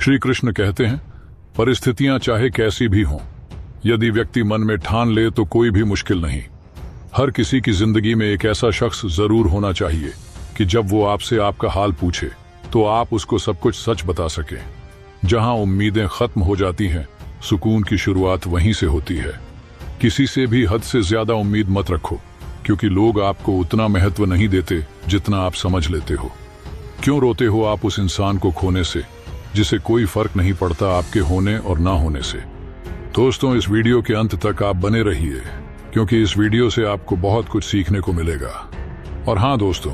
श्री कृष्ण कहते हैं, परिस्थितियां चाहे कैसी भी हों, यदि व्यक्ति मन में ठान ले तो कोई भी मुश्किल नहीं। हर किसी की जिंदगी में एक ऐसा शख्स जरूर होना चाहिए कि जब वो आपसे आपका हाल पूछे तो आप उसको सब कुछ सच बता सकें। जहां उम्मीदें खत्म हो जाती हैं, सुकून की शुरुआत वहीं से होती है। किसी से भी हद से ज्यादा उम्मीद मत रखो, क्योंकि लोग आपको उतना महत्व नहीं देते जितना आप समझ लेते हो। क्यों रोते हो आप उस इंसान को खोने से जिसे कोई फर्क नहीं पड़ता आपके होने और ना होने से। दोस्तों, इस वीडियो के अंत तक आप बने रहिए, क्योंकि इस वीडियो से आपको बहुत कुछ सीखने को मिलेगा। और हाँ दोस्तों,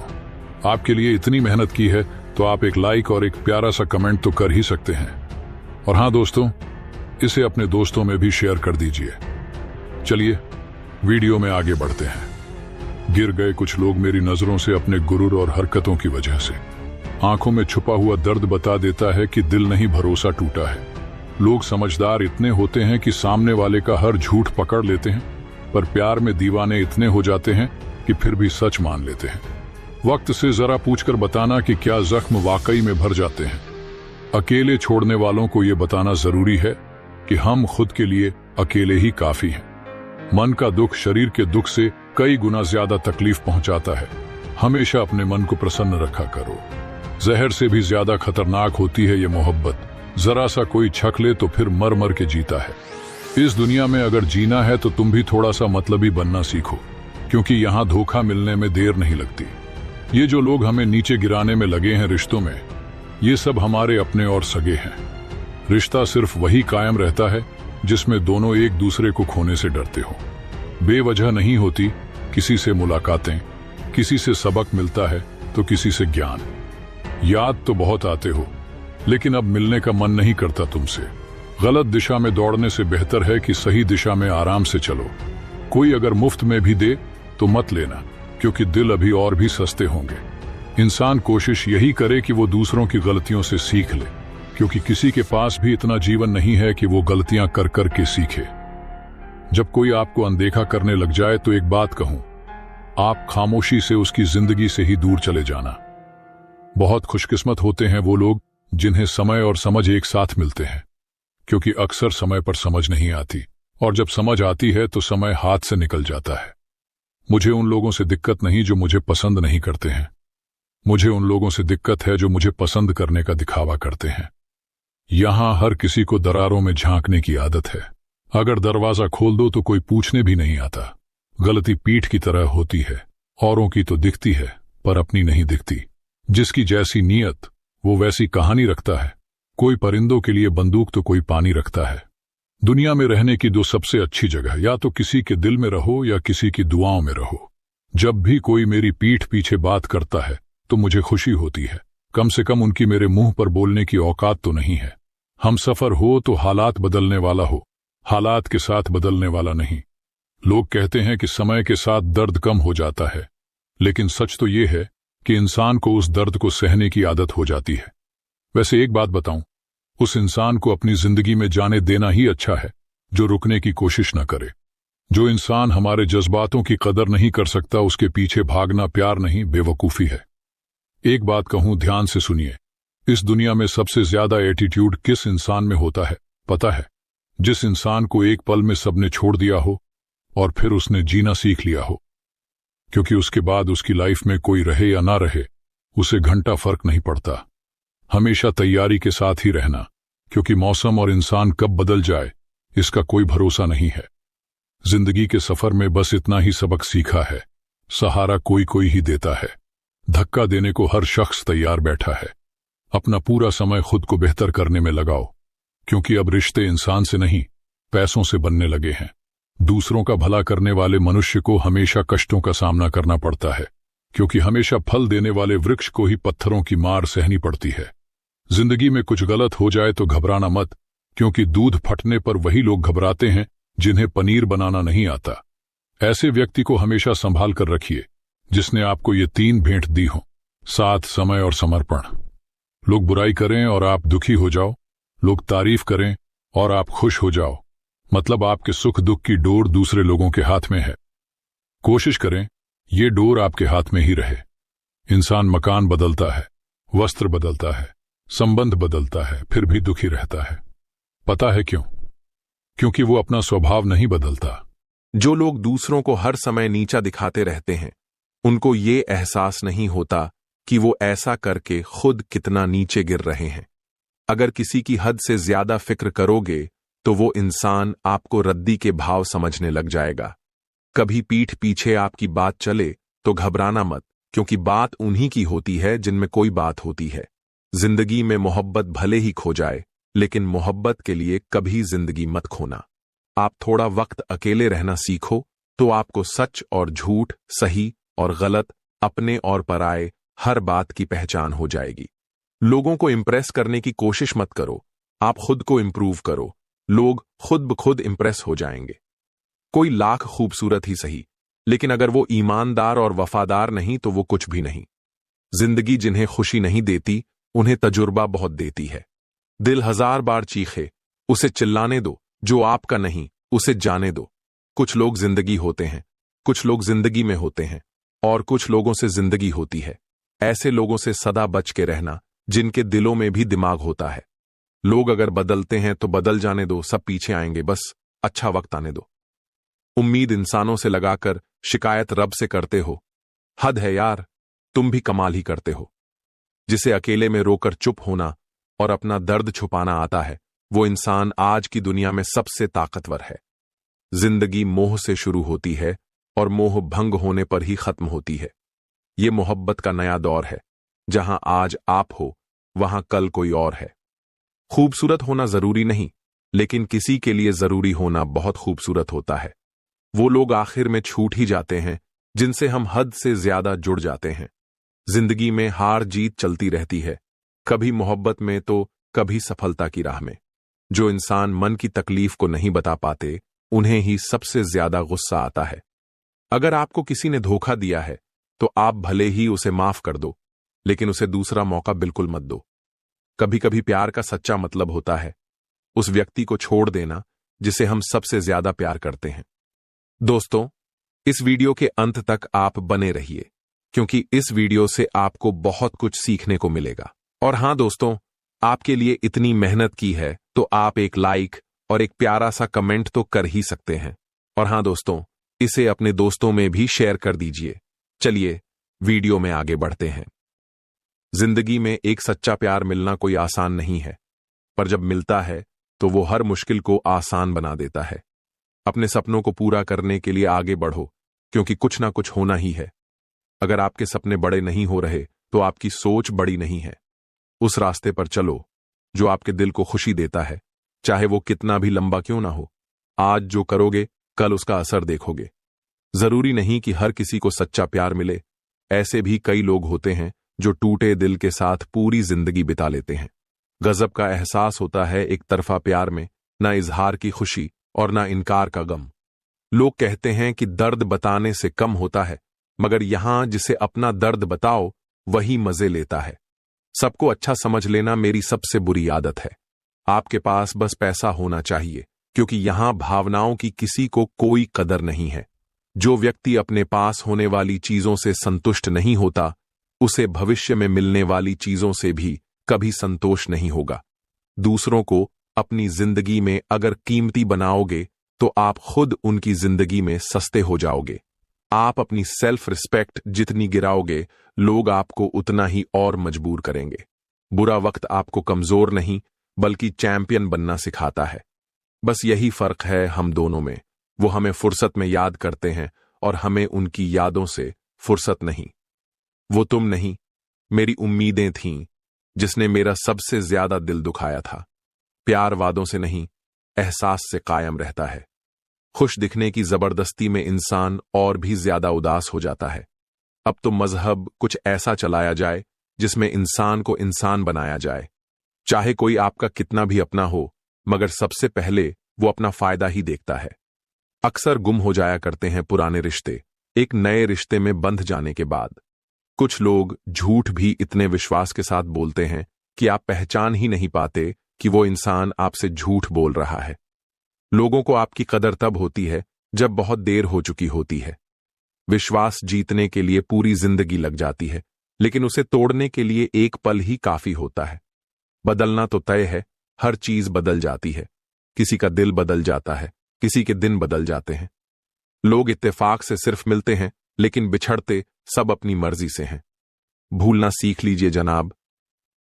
आपके लिए इतनी मेहनत की है तो आप एक लाइक और एक प्यारा सा कमेंट तो कर ही सकते हैं। और हाँ दोस्तों, इसे अपने दोस्तों में भी शेयर कर दीजिए। चलिए वीडियो में आगे बढ़ते हैं। गिर गए कुछ लोग मेरी नजरों से अपने गुरूर और हरकतों की वजह से। आंखों में छुपा हुआ दर्द बता देता है कि दिल नहीं, भरोसा टूटा है। लोग समझदार इतने होते हैं कि सामने वाले का हर झूठ पकड़ लेते हैं, पर प्यार में दीवाने इतने हो जाते हैं कि फिर भी सच मान लेते हैं। वक्त से जरा पूछकर बताना कि क्या जख्म वाकई में भर जाते हैं। अकेले छोड़ने वालों को यह बताना जरूरी है कि हम खुद के लिए अकेले ही काफी हैं। मन का दुख शरीर के दुख से कई गुना ज्यादा तकलीफ पहुंचाता है। हमेशा अपने मन को प्रसन्न रखा करो। जहर से भी ज्यादा खतरनाक होती है ये मोहब्बत। जरा सा कोई छक ले तो फिर मर मर के जीता है। इस दुनिया में अगर जीना है तो तुम भी थोड़ा सा मतलबी बनना सीखो, क्योंकि यहाँ धोखा मिलने में देर नहीं लगती। ये जो लोग हमें नीचे गिराने में लगे हैं रिश्तों में, ये सब हमारे अपने और सगे हैं। रिश्ता सिर्फ वही कायम रहता है जिसमें दोनों एक दूसरे को खोने से डरते हो। बेवजह नहीं होती किसी से मुलाकातें, किसी से सबक मिलता है तो किसी से ज्ञान। याद तो बहुत आते हो, लेकिन अब मिलने का मन नहीं करता तुमसे। गलत दिशा में दौड़ने से बेहतर है कि सही दिशा में आराम से चलो। कोई अगर मुफ्त में भी दे तो मत लेना, क्योंकि दिल अभी और भी सस्ते होंगे। इंसान कोशिश यही करे कि वो दूसरों की गलतियों से सीख ले, क्योंकि किसी के पास भी इतना जीवन नहीं है कि वो गलतियां कर कर के सीखे। जब कोई आपको अनदेखा करने लग जाए तो एक बात कहूं, आप खामोशी से उसकी जिंदगी से ही दूर चले जाना। बहुत खुशकिस्मत होते हैं वो लोग जिन्हें समय और समझ एक साथ मिलते हैं, क्योंकि अक्सर समय पर समझ नहीं आती, और जब समझ आती है तो समय हाथ से निकल जाता है। मुझे उन लोगों से दिक्कत नहीं जो मुझे पसंद नहीं करते हैं। मुझे उन लोगों से दिक्कत है जो मुझे पसंद करने का दिखावा करते हैं। यहां हर किसी को दरारों में झांकने की आदत है। अगर दरवाजा खोल दो तो कोई पूछने भी नहीं आता। गलती पीठ की तरह होती है, औरों की तो दिखती है पर अपनी नहीं दिखती। जिसकी जैसी नीयत वो वैसी कहानी रखता है। कोई परिंदों के लिए बंदूक तो कोई पानी रखता है। दुनिया में रहने की दो सबसे अच्छी जगह, या तो किसी के दिल में रहो या किसी की दुआओं में रहो। जब भी कोई मेरी पीठ पीछे बात करता है तो मुझे खुशी होती है। कम से कम उनकी मेरे मुंह पर बोलने की औकात तो नहीं है। हम सफर हो तो हालात बदलने वाला हो, हालात के साथ बदलने वाला नहीं। लोग कहते हैं कि समय के साथ दर्द कम हो जाता है, लेकिन सच तो ये है कि इंसान को उस दर्द को सहने की आदत हो जाती है। वैसे एक बात बताऊं, उस इंसान को अपनी जिंदगी में जाने देना ही अच्छा है जो रुकने की कोशिश न करे। जो इंसान हमारे जज्बातों की कदर नहीं कर सकता, उसके पीछे भागना प्यार नहीं, बेवकूफी है। एक बात कहूं, ध्यान से सुनिए। इस दुनिया में सबसे ज्यादा एटीट्यूड किस इंसान में होता है पता है? जिस इंसान को एक पल में सबने छोड़ दिया हो और फिर उसने जीना सीख लिया हो। क्योंकि उसके बाद उसकी लाइफ में कोई रहे या ना रहे, उसे घंटा फर्क नहीं पड़ता। हमेशा तैयारी के साथ ही रहना, क्योंकि मौसम और इंसान कब बदल जाए इसका कोई भरोसा नहीं है। जिंदगी के सफर में बस इतना ही सबक सीखा है, सहारा कोई कोई ही देता है। धक्का देने को हर शख्स तैयार बैठा है। अपना पूरा समय खुद को बेहतर करने में लगाओ, क्योंकि अब रिश्ते इंसान से नहीं पैसों से बनने लगे हैं। दूसरों का भला करने वाले मनुष्य को हमेशा कष्टों का सामना करना पड़ता है, क्योंकि हमेशा फल देने वाले वृक्ष को ही पत्थरों की मार सहनी पड़ती है। जिंदगी में कुछ गलत हो जाए तो घबराना मत, क्योंकि दूध फटने पर वही लोग घबराते हैं जिन्हें पनीर बनाना नहीं आता। ऐसे व्यक्ति को हमेशा संभाल कर रखिए जिसने आपको ये 3 भेंट दी हो, साथ, समय और समर्पण। लोग बुराई करें और आप दुखी हो जाओ, लोग तारीफ करें और आप खुश हो जाओ, मतलब आपके सुख दुख की डोर दूसरे लोगों के हाथ में है। कोशिश करें ये डोर आपके हाथ में ही रहे। इंसान मकान बदलता है, वस्त्र बदलता है, संबंध बदलता है फिर भी दुखी रहता है। पता है क्यों? क्योंकि वो अपना स्वभाव नहीं बदलता। जो लोग दूसरों को हर समय नीचा दिखाते रहते हैं, उनको ये एहसास नहीं होता कि वो ऐसा करके खुद कितना नीचे गिर रहे हैं। अगर किसी की हद से ज्यादा फिक्र करोगे तो वो इंसान आपको रद्दी के भाव समझने लग जाएगा। कभी पीठ पीछे आपकी बात चले तो घबराना मत, क्योंकि बात उन्हीं की होती है जिनमें कोई बात होती है। जिंदगी में मोहब्बत भले ही खो जाए, लेकिन मोहब्बत के लिए कभी जिंदगी मत खोना। आप थोड़ा वक्त अकेले रहना सीखो तो आपको सच और झूठ, सही और गलत, अपने और पराये हर बात की पहचान हो जाएगी। लोगों को इंप्रेस करने की कोशिश मत करो, आप खुद को इंप्रूव करो। लोग खुद ब खुद इंप्रेस हो जाएंगे। कोई लाख खूबसूरत ही सही, लेकिन अगर वो ईमानदार और वफादार नहीं तो वो कुछ भी नहीं। जिंदगी जिन्हें खुशी नहीं देती, उन्हें तजुर्बा बहुत देती है। दिल 1000 बार चीखे, उसे चिल्लाने दो। जो आपका नहीं, उसे जाने दो। कुछ लोग जिंदगी होते हैं, कुछ लोग जिंदगी में होते हैं, और कुछ लोगों से जिंदगी होती है। ऐसे लोगों से सदा बच के रहना जिनके दिलों में भी दिमाग होता है। लोग अगर बदलते हैं तो बदल जाने दो, सब पीछे आएंगे, बस अच्छा वक्त आने दो। उम्मीद इंसानों से लगाकर शिकायत रब से करते हो। हद है यार, तुम भी कमाल ही करते हो। जिसे अकेले में रोकर चुप होना और अपना दर्द छुपाना आता है, वो इंसान आज की दुनिया में सबसे ताकतवर है। जिंदगी मोह से शुरू होती है और मोह भंग होने पर ही खत्म होती है। ये मोहब्बत का नया दौर है। जहां आज आप हो, वहां कल कोई और है। खूबसूरत होना जरूरी नहीं, लेकिन किसी के लिए जरूरी होना बहुत खूबसूरत होता है। वो लोग आखिर में छूट ही जाते हैं जिनसे हम हद से ज्यादा जुड़ जाते हैं। जिंदगी में हार जीत चलती रहती है, कभी मोहब्बत में तो कभी सफलता की राह में। जो इंसान मन की तकलीफ को नहीं बता पाते, उन्हें ही सबसे ज्यादा गुस्सा आता है। अगर आपको किसी ने धोखा दिया है तो आप भले ही उसे माफ कर दो, लेकिन उसे दूसरा मौका बिल्कुल मत दो। कभी कभी प्यार का सच्चा मतलब होता है उस व्यक्ति को छोड़ देना जिसे हम सबसे ज्यादा प्यार करते हैं। दोस्तों, इस वीडियो के अंत तक आप बने रहिए, क्योंकि इस वीडियो से आपको बहुत कुछ सीखने को मिलेगा। और हां दोस्तों, आपके लिए इतनी मेहनत की है तो आप एक लाइक और एक प्यारा सा कमेंट तो कर ही सकते हैं। और हां दोस्तों, इसे अपने दोस्तों में भी शेयर कर दीजिए। चलिए वीडियो में आगे बढ़ते हैं। जिंदगी में एक सच्चा प्यार मिलना कोई आसान नहीं है, पर जब मिलता है तो वो हर मुश्किल को आसान बना देता है। अपने सपनों को पूरा करने के लिए आगे बढ़ो, क्योंकि कुछ ना कुछ होना ही है। अगर आपके सपने बड़े नहीं हो रहे तो आपकी सोच बड़ी नहीं है। उस रास्ते पर चलो जो आपके दिल को खुशी देता है, चाहे वो कितना भी लंबा क्यों ना हो। आज जो करोगे कल उसका असर देखोगे। जरूरी नहीं कि हर किसी को सच्चा प्यार मिले। ऐसे भी कई लोग होते हैं जो टूटे दिल के साथ पूरी जिंदगी बिता लेते हैं। गजब का एहसास होता है एक तरफा प्यार में, ना इजहार की खुशी और ना इनकार का गम। लोग कहते हैं कि दर्द बताने से कम होता है, मगर यहां जिसे अपना दर्द बताओ वही मजे लेता है। सबको अच्छा समझ लेना मेरी सबसे बुरी आदत है। आपके पास बस पैसा होना चाहिए, क्योंकि यहां भावनाओं की किसी को कोई कदर नहीं है। जो व्यक्ति अपने पास होने वाली चीजों से संतुष्ट नहीं होता, उसे भविष्य में मिलने वाली चीजों से भी कभी संतोष नहीं होगा। दूसरों को अपनी जिंदगी में अगर कीमती बनाओगे तो आप खुद उनकी जिंदगी में सस्ते हो जाओगे। आप अपनी सेल्फ रिस्पेक्ट जितनी गिराओगे, लोग आपको उतना ही और मजबूर करेंगे। बुरा वक्त आपको कमजोर नहीं बल्कि चैंपियन बनना सिखाता है। बस यही फर्क है हम दोनों में। वो हमें फुर्सत में याद करते हैं और हमें उनकी यादों से फुर्सत नहीं। वो तुम नहीं, मेरी उम्मीदें थीं जिसने मेरा सबसे ज्यादा दिल दुखाया था। प्यार वादों से नहीं, एहसास से कायम रहता है। खुश दिखने की जबरदस्ती में इंसान और भी ज्यादा उदास हो जाता है। अब तो मजहब कुछ ऐसा चलाया जाए जिसमें इंसान को इंसान बनाया जाए। चाहे कोई आपका कितना भी अपना हो, मगर सबसे पहले वो अपना फायदा ही देखता है। अक्सर गुम हो जाया करते हैं पुराने रिश्ते एक नए रिश्ते में बंध जाने के बाद। कुछ लोग झूठ भी इतने विश्वास के साथ बोलते हैं कि आप पहचान ही नहीं पाते कि वो इंसान आपसे झूठ बोल रहा है। लोगों को आपकी कदर तब होती है जब बहुत देर हो चुकी होती है। विश्वास जीतने के लिए पूरी जिंदगी लग जाती है, लेकिन उसे तोड़ने के लिए एक पल ही काफी होता है। बदलना तो तय है, हर चीज बदल जाती है। किसी का दिल बदल जाता है, किसी के दिन बदल जाते हैं। लोग इत्तेफाक से सिर्फ मिलते हैं, लेकिन बिछड़ते सब अपनी मर्जी से हैं। भूलना सीख लीजिए जनाब,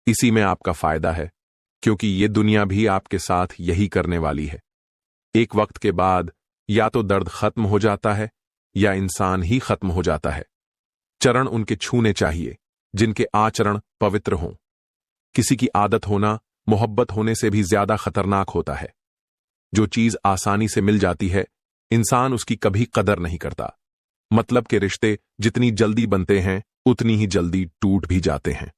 इसी में आपका फायदा है, क्योंकि ये दुनिया भी आपके साथ यही करने वाली है। एक वक्त के बाद या तो दर्द खत्म हो जाता है या इंसान ही खत्म हो जाता है। चरण उनके छूने चाहिए जिनके आचरण पवित्र हों। किसी की आदत होना मोहब्बत होने से भी ज्यादा खतरनाक होता है। जो चीज आसानी से मिल जाती है, इंसान उसकी कभी कदर नहीं करता। मतलब के रिश्ते जितनी जल्दी बनते हैं, उतनी ही जल्दी टूट भी जाते हैं।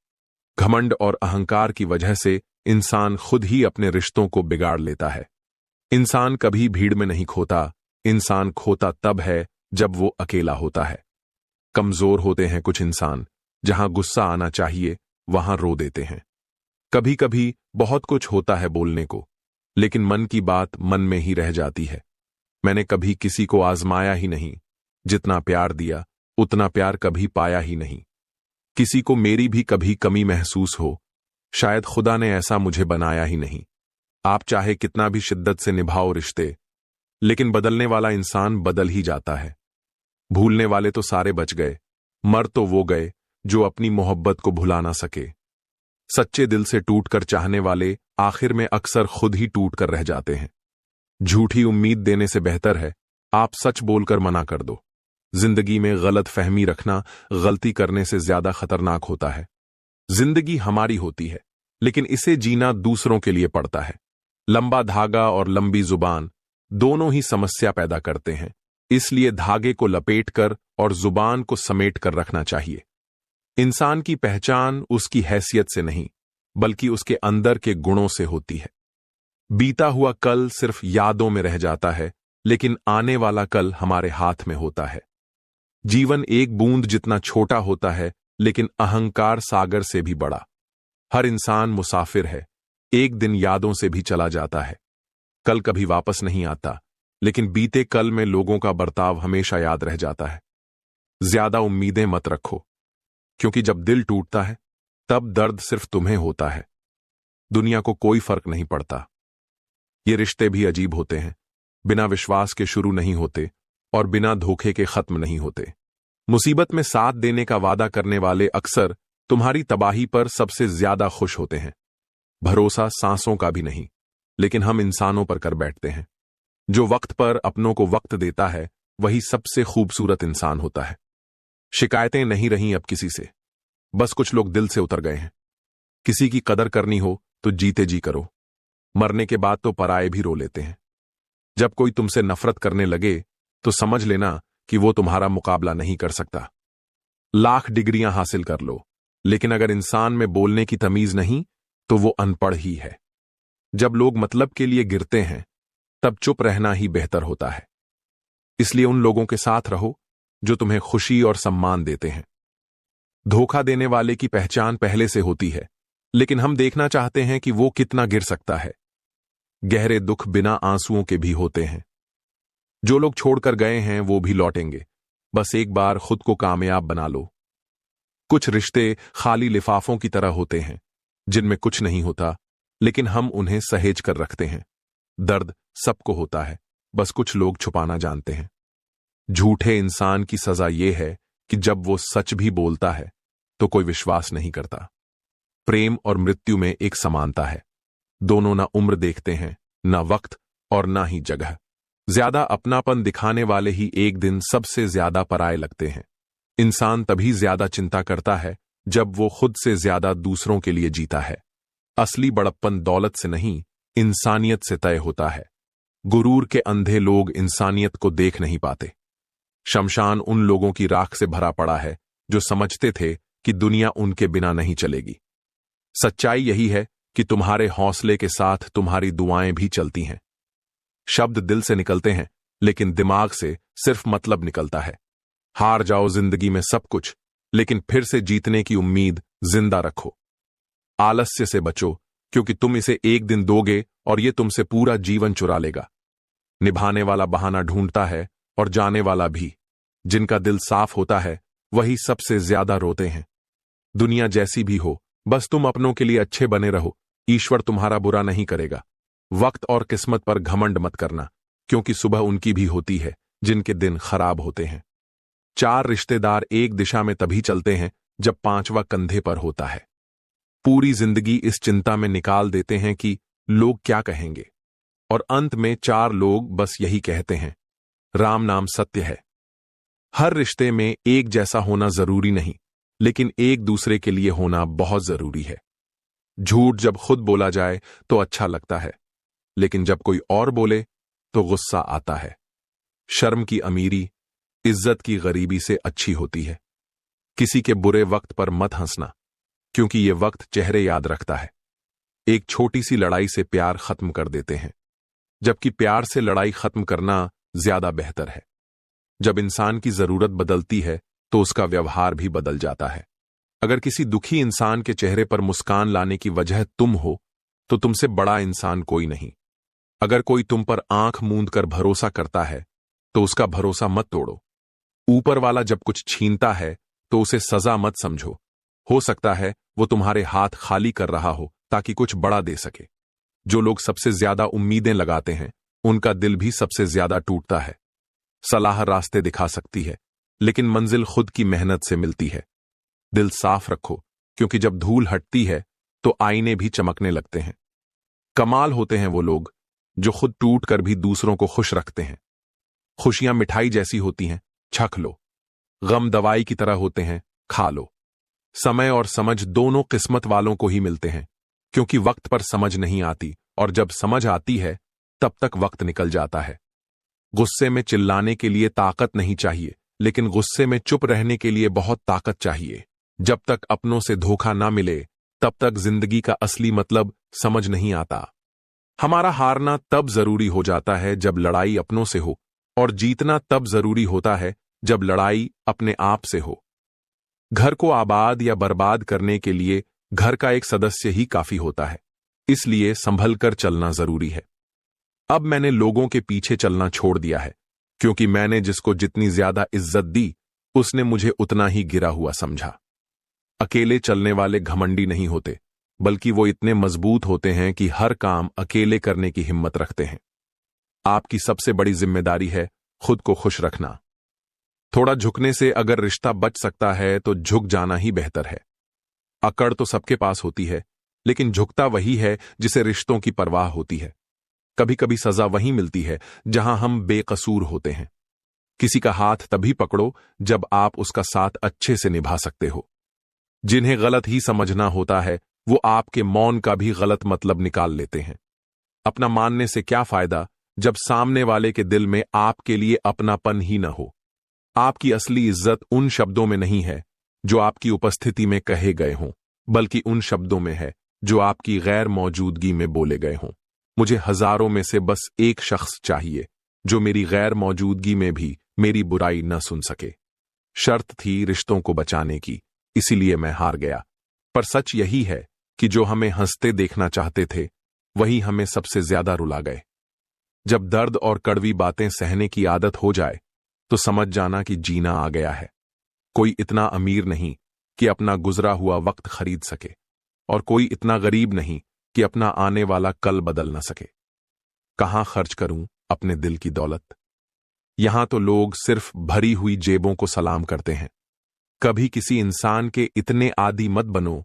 घमंड और अहंकार की वजह से इंसान खुद ही अपने रिश्तों को बिगाड़ लेता है। इंसान कभी भीड़ में नहीं खोता, इंसान खोता तब है जब वो अकेला होता है। कमजोर होते हैं कुछ इंसान, जहां गुस्सा आना चाहिए वहां रो देते हैं। कभी कभी बहुत कुछ होता है बोलने को, लेकिन मन की बात मन में ही रह जाती है। मैंने कभी किसी को आजमाया ही नहीं, जितना प्यार दिया उतना प्यार कभी पाया ही नहीं। किसी को मेरी भी कभी कमी महसूस हो, शायद खुदा ने ऐसा मुझे बनाया ही नहीं। आप चाहे कितना भी शिद्दत से निभाओ रिश्ते, लेकिन बदलने वाला इंसान बदल ही जाता है। भूलने वाले तो सारे बच गए, मर तो वो गए जो अपनी मोहब्बत को भुला ना सके। सच्चे दिल से टूटकर चाहने वाले आखिर में अक्सर खुद ही टूट कर रह जाते हैं। झूठी उम्मीद देने से बेहतर है आप सच बोलकर मना कर दो। जिंदगी में गलत फहमी रखना गलती करने से ज्यादा खतरनाक होता है। जिंदगी हमारी होती है, लेकिन इसे जीना दूसरों के लिए पड़ता है। लंबा धागा और लंबी जुबान दोनों ही समस्या पैदा करते हैं, इसलिए धागे को लपेटकर और जुबान को समेट कर रखना चाहिए। इंसान की पहचान उसकी हैसियत से नहीं, बल्कि उसके अंदर के गुणों से होती है। बीता हुआ कल सिर्फ यादों में रह जाता है, लेकिन आने वाला कल हमारे हाथ में होता है। जीवन एक बूंद जितना छोटा होता है, लेकिन अहंकार सागर से भी बड़ा। हर इंसान मुसाफिर है, एक दिन यादों से भी चला जाता है। कल कभी वापस नहीं आता, लेकिन बीते कल में लोगों का बर्ताव हमेशा याद रह जाता है। ज्यादा उम्मीदें मत रखो, क्योंकि जब दिल टूटता है तब दर्द सिर्फ तुम्हें होता है, दुनिया को कोई फर्क नहीं पड़ता। ये रिश्ते भी अजीब होते हैं, बिना विश्वास के शुरू नहीं होते और बिना धोखे के खत्म नहीं होते। मुसीबत में साथ देने का वादा करने वाले अक्सर तुम्हारी तबाही पर सबसे ज्यादा खुश होते हैं। भरोसा सांसों का भी नहीं, लेकिन हम इंसानों पर कर बैठते हैं। जो वक्त पर अपनों को वक्त देता है, वही सबसे खूबसूरत इंसान होता है। शिकायतें नहीं रहीं अब किसी से, बस कुछ लोग दिल से उतर गए हैं। किसी की कदर करनी हो तो जीते जी करो, मरने के बाद तो पराये भी रो लेते हैं। जब कोई तुमसे नफरत करने लगे तो समझ लेना कि वो तुम्हारा मुकाबला नहीं कर सकता। लाख डिग्रियां हासिल कर लो, लेकिन अगर इंसान में बोलने की तमीज नहीं तो वो अनपढ़ ही है। जब लोग मतलब के लिए गिरते हैं, तब चुप रहना ही बेहतर होता है। इसलिए उन लोगों के साथ रहो जो तुम्हें खुशी और सम्मान देते हैं। धोखा देने वाले की पहचान पहले से होती है, लेकिन हम देखना चाहते हैं कि वो कितना गिर सकता है। गहरे दुख बिना आंसुओं के भी होते हैं। जो लोग छोड़कर गए हैं वो भी लौटेंगे, बस एक बार खुद को कामयाब बना लो। कुछ रिश्ते खाली लिफाफों की तरह होते हैं, जिनमें कुछ नहीं होता, लेकिन हम उन्हें सहेज कर रखते हैं। दर्द सबको होता है, बस कुछ लोग छुपाना जानते हैं। झूठे इंसान की सजा यह है कि जब वो सच भी बोलता है तो कोई विश्वास नहीं करता। प्रेम और मृत्यु में एक समानता है, दोनों ना उम्र देखते हैं, ना वक्त और ना ही जगह। ज्यादा अपनापन दिखाने वाले ही एक दिन सबसे ज्यादा पराये लगते हैं। इंसान तभी ज्यादा चिंता करता है जब वो खुद से ज्यादा दूसरों के लिए जीता है। असली बड़प्पन दौलत से नहीं, इंसानियत से तय होता है। गुरूर के अंधे लोग इंसानियत को देख नहीं पाते। शमशान उन लोगों की राख से भरा पड़ा है जो समझते थे कि दुनिया उनके बिना नहीं चलेगी। सच्चाई यही है कि तुम्हारे हौसले के साथ तुम्हारी दुआएं भी चलती हैं। शब्द दिल से निकलते हैं, लेकिन दिमाग से सिर्फ मतलब निकलता है। हार जाओ जिंदगी में सब कुछ, लेकिन फिर से जीतने की उम्मीद जिंदा रखो। आलस्य से बचो, क्योंकि तुम इसे एक दिन दोगे और ये तुमसे पूरा जीवन चुरा लेगा। निभाने वाला बहाना ढूंढता है और जाने वाला भी। जिनका दिल साफ होता है वही सबसे ज्यादा रोते हैं। दुनिया जैसी भी हो, बस तुम अपनों के लिए अच्छे बने रहो, ईश्वर तुम्हारा बुरा नहीं करेगा। वक्त और किस्मत पर घमंड मत करना, क्योंकि सुबह उनकी भी होती है जिनके दिन खराब होते हैं। 4 रिश्तेदार एक दिशा में तभी चलते हैं जब 5वां कंधे पर होता है। पूरी जिंदगी इस चिंता में निकाल देते हैं कि लोग क्या कहेंगे, और अंत में 4 लोग बस यही कहते हैं, राम नाम सत्य है। हर रिश्ते में एक जैसा होना जरूरी नहीं, लेकिन एक दूसरे के लिए होना बहुत जरूरी है। झूठ जब खुद बोला जाए तो अच्छा लगता है, लेकिन जब कोई और बोले तो गुस्सा आता है। शर्म की अमीरी इज्जत की गरीबी से अच्छी होती है। किसी के बुरे वक्त पर मत हंसना, क्योंकि ये वक्त चेहरे याद रखता है। एक छोटी सी लड़ाई से प्यार खत्म कर देते हैं, जबकि प्यार से लड़ाई खत्म करना ज्यादा बेहतर है। जब इंसान की जरूरत बदलती है तो उसका व्यवहार भी बदल जाता है। अगर किसी दुखी इंसान के चेहरे पर मुस्कान लाने की वजह तुम हो, तो तुमसे बड़ा इंसान कोई नहीं। अगर कोई तुम पर आंख मूंद कर भरोसा करता है तो उसका भरोसा मत तोड़ो। ऊपर वाला जब कुछ छीनता है तो उसे सजा मत समझो। हो सकता है वो तुम्हारे हाथ खाली कर रहा हो ताकि कुछ बड़ा दे सके। जो लोग सबसे ज्यादा उम्मीदें लगाते हैं, उनका दिल भी सबसे ज्यादा टूटता है। सलाह रास्ते दिखा सकती है, लेकिन मंजिल खुद की मेहनत से मिलती है। दिल साफ रखो, क्योंकि जब धूल हटती है तो आईने भी चमकने लगते हैं। कमाल होते हैं वो लोग जो खुद टूट कर भी दूसरों को खुश रखते हैं। खुशियां मिठाई जैसी होती हैं, छक लो। गम दवाई की तरह होते हैं, खा लो। समय और समझ दोनों किस्मत वालों को ही मिलते हैं, क्योंकि वक्त पर समझ नहीं आती, और जब समझ आती है तब तक वक्त निकल जाता है। गुस्से में चिल्लाने के लिए ताकत नहीं चाहिए, लेकिन गुस्से में चुप रहने के लिए बहुत ताकत चाहिए। जब तक अपनों से धोखा ना मिले, तब तक जिंदगी का असली मतलब समझ नहीं आता। हमारा हारना तब जरूरी हो जाता है जब लड़ाई अपनों से हो, और जीतना तब जरूरी होता है जब लड़ाई अपने आप से हो। घर को आबाद या बर्बाद करने के लिए घर का एक सदस्य ही काफी होता है, इसलिए संभल कर चलना जरूरी है। अब मैंने लोगों के पीछे चलना छोड़ दिया है, क्योंकि मैंने जिसको जितनी ज्यादा इज्जत दी, उसने मुझे उतना ही गिरा हुआ समझा। अकेले चलने वाले घमंडी नहीं होते, बल्कि वो इतने मजबूत होते हैं कि हर काम अकेले करने की हिम्मत रखते हैं। आपकी सबसे बड़ी जिम्मेदारी है खुद को खुश रखना। थोड़ा झुकने से अगर रिश्ता बच सकता है तो झुक जाना ही बेहतर है। अकड़ तो सबके पास होती है, लेकिन झुकता वही है जिसे रिश्तों की परवाह होती है। कभी कभी सजा वहीं मिलती है जहां हम बेकसूर होते हैं। किसी का हाथ तभी पकड़ो जब आप उसका साथ अच्छे से निभा सकते हो। जिन्हें गलत ही समझना होता है, वो आपके मौन का भी गलत मतलब निकाल लेते हैं। अपना मानने से क्या फायदा जब सामने वाले के दिल में आपके लिए अपनापन ही न हो। आपकी असली इज्जत उन शब्दों में नहीं है जो आपकी उपस्थिति में कहे गए हों, बल्कि उन शब्दों में है जो आपकी गैर मौजूदगी में बोले गए हों। मुझे हजारों में से बस एक शख्स चाहिए जो मेरी गैर मौजूदगी में भी मेरी बुराई न सुन सके। शर्त थी रिश्तों को बचाने की, इसीलिए मैं हार गया। पर सच यही है कि जो हमें हंसते देखना चाहते थे, वही हमें सबसे ज्यादा रुला गए। जब दर्द और कड़वी बातें सहने की आदत हो जाए, तो समझ जाना कि जीना आ गया है। कोई इतना अमीर नहीं कि अपना गुजरा हुआ वक्त खरीद सके, और कोई इतना गरीब नहीं कि अपना आने वाला कल बदल न सके। कहां खर्च करूं अपने दिल की दौलत? यहां तो लोग सिर्फ भरी हुई जेबों को सलाम करते हैं। कभी किसी इंसान के इतने आदी मत बनो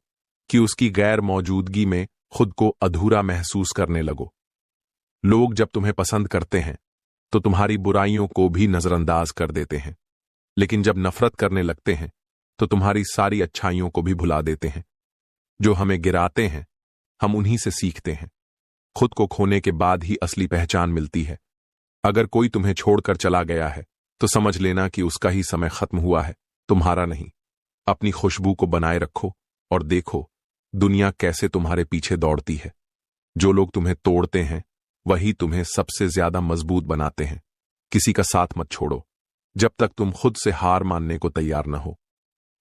कि उसकी गैर मौजूदगी में खुद को अधूरा महसूस करने लगो। लोग जब तुम्हें पसंद करते हैं तो तुम्हारी बुराइयों को भी नजरअंदाज कर देते हैं, लेकिन जब नफरत करने लगते हैं तो तुम्हारी सारी अच्छाइयों को भी भुला देते हैं। जो हमें गिराते हैं, हम उन्हीं से सीखते हैं। खुद को खोने के बाद ही असली पहचान मिलती है। अगर कोई तुम्हें छोड़कर चला गया है तो समझ लेना कि उसका ही समय खत्म हुआ है, तुम्हारा नहीं। अपनी खुशबू को बनाए रखो और देखो दुनिया कैसे तुम्हारे पीछे दौड़ती है। जो लोग तुम्हें तोड़ते हैं, वही तुम्हें सबसे ज्यादा मजबूत बनाते हैं। किसी का साथ मत छोड़ो जब तक तुम खुद से हार मानने को तैयार न हो।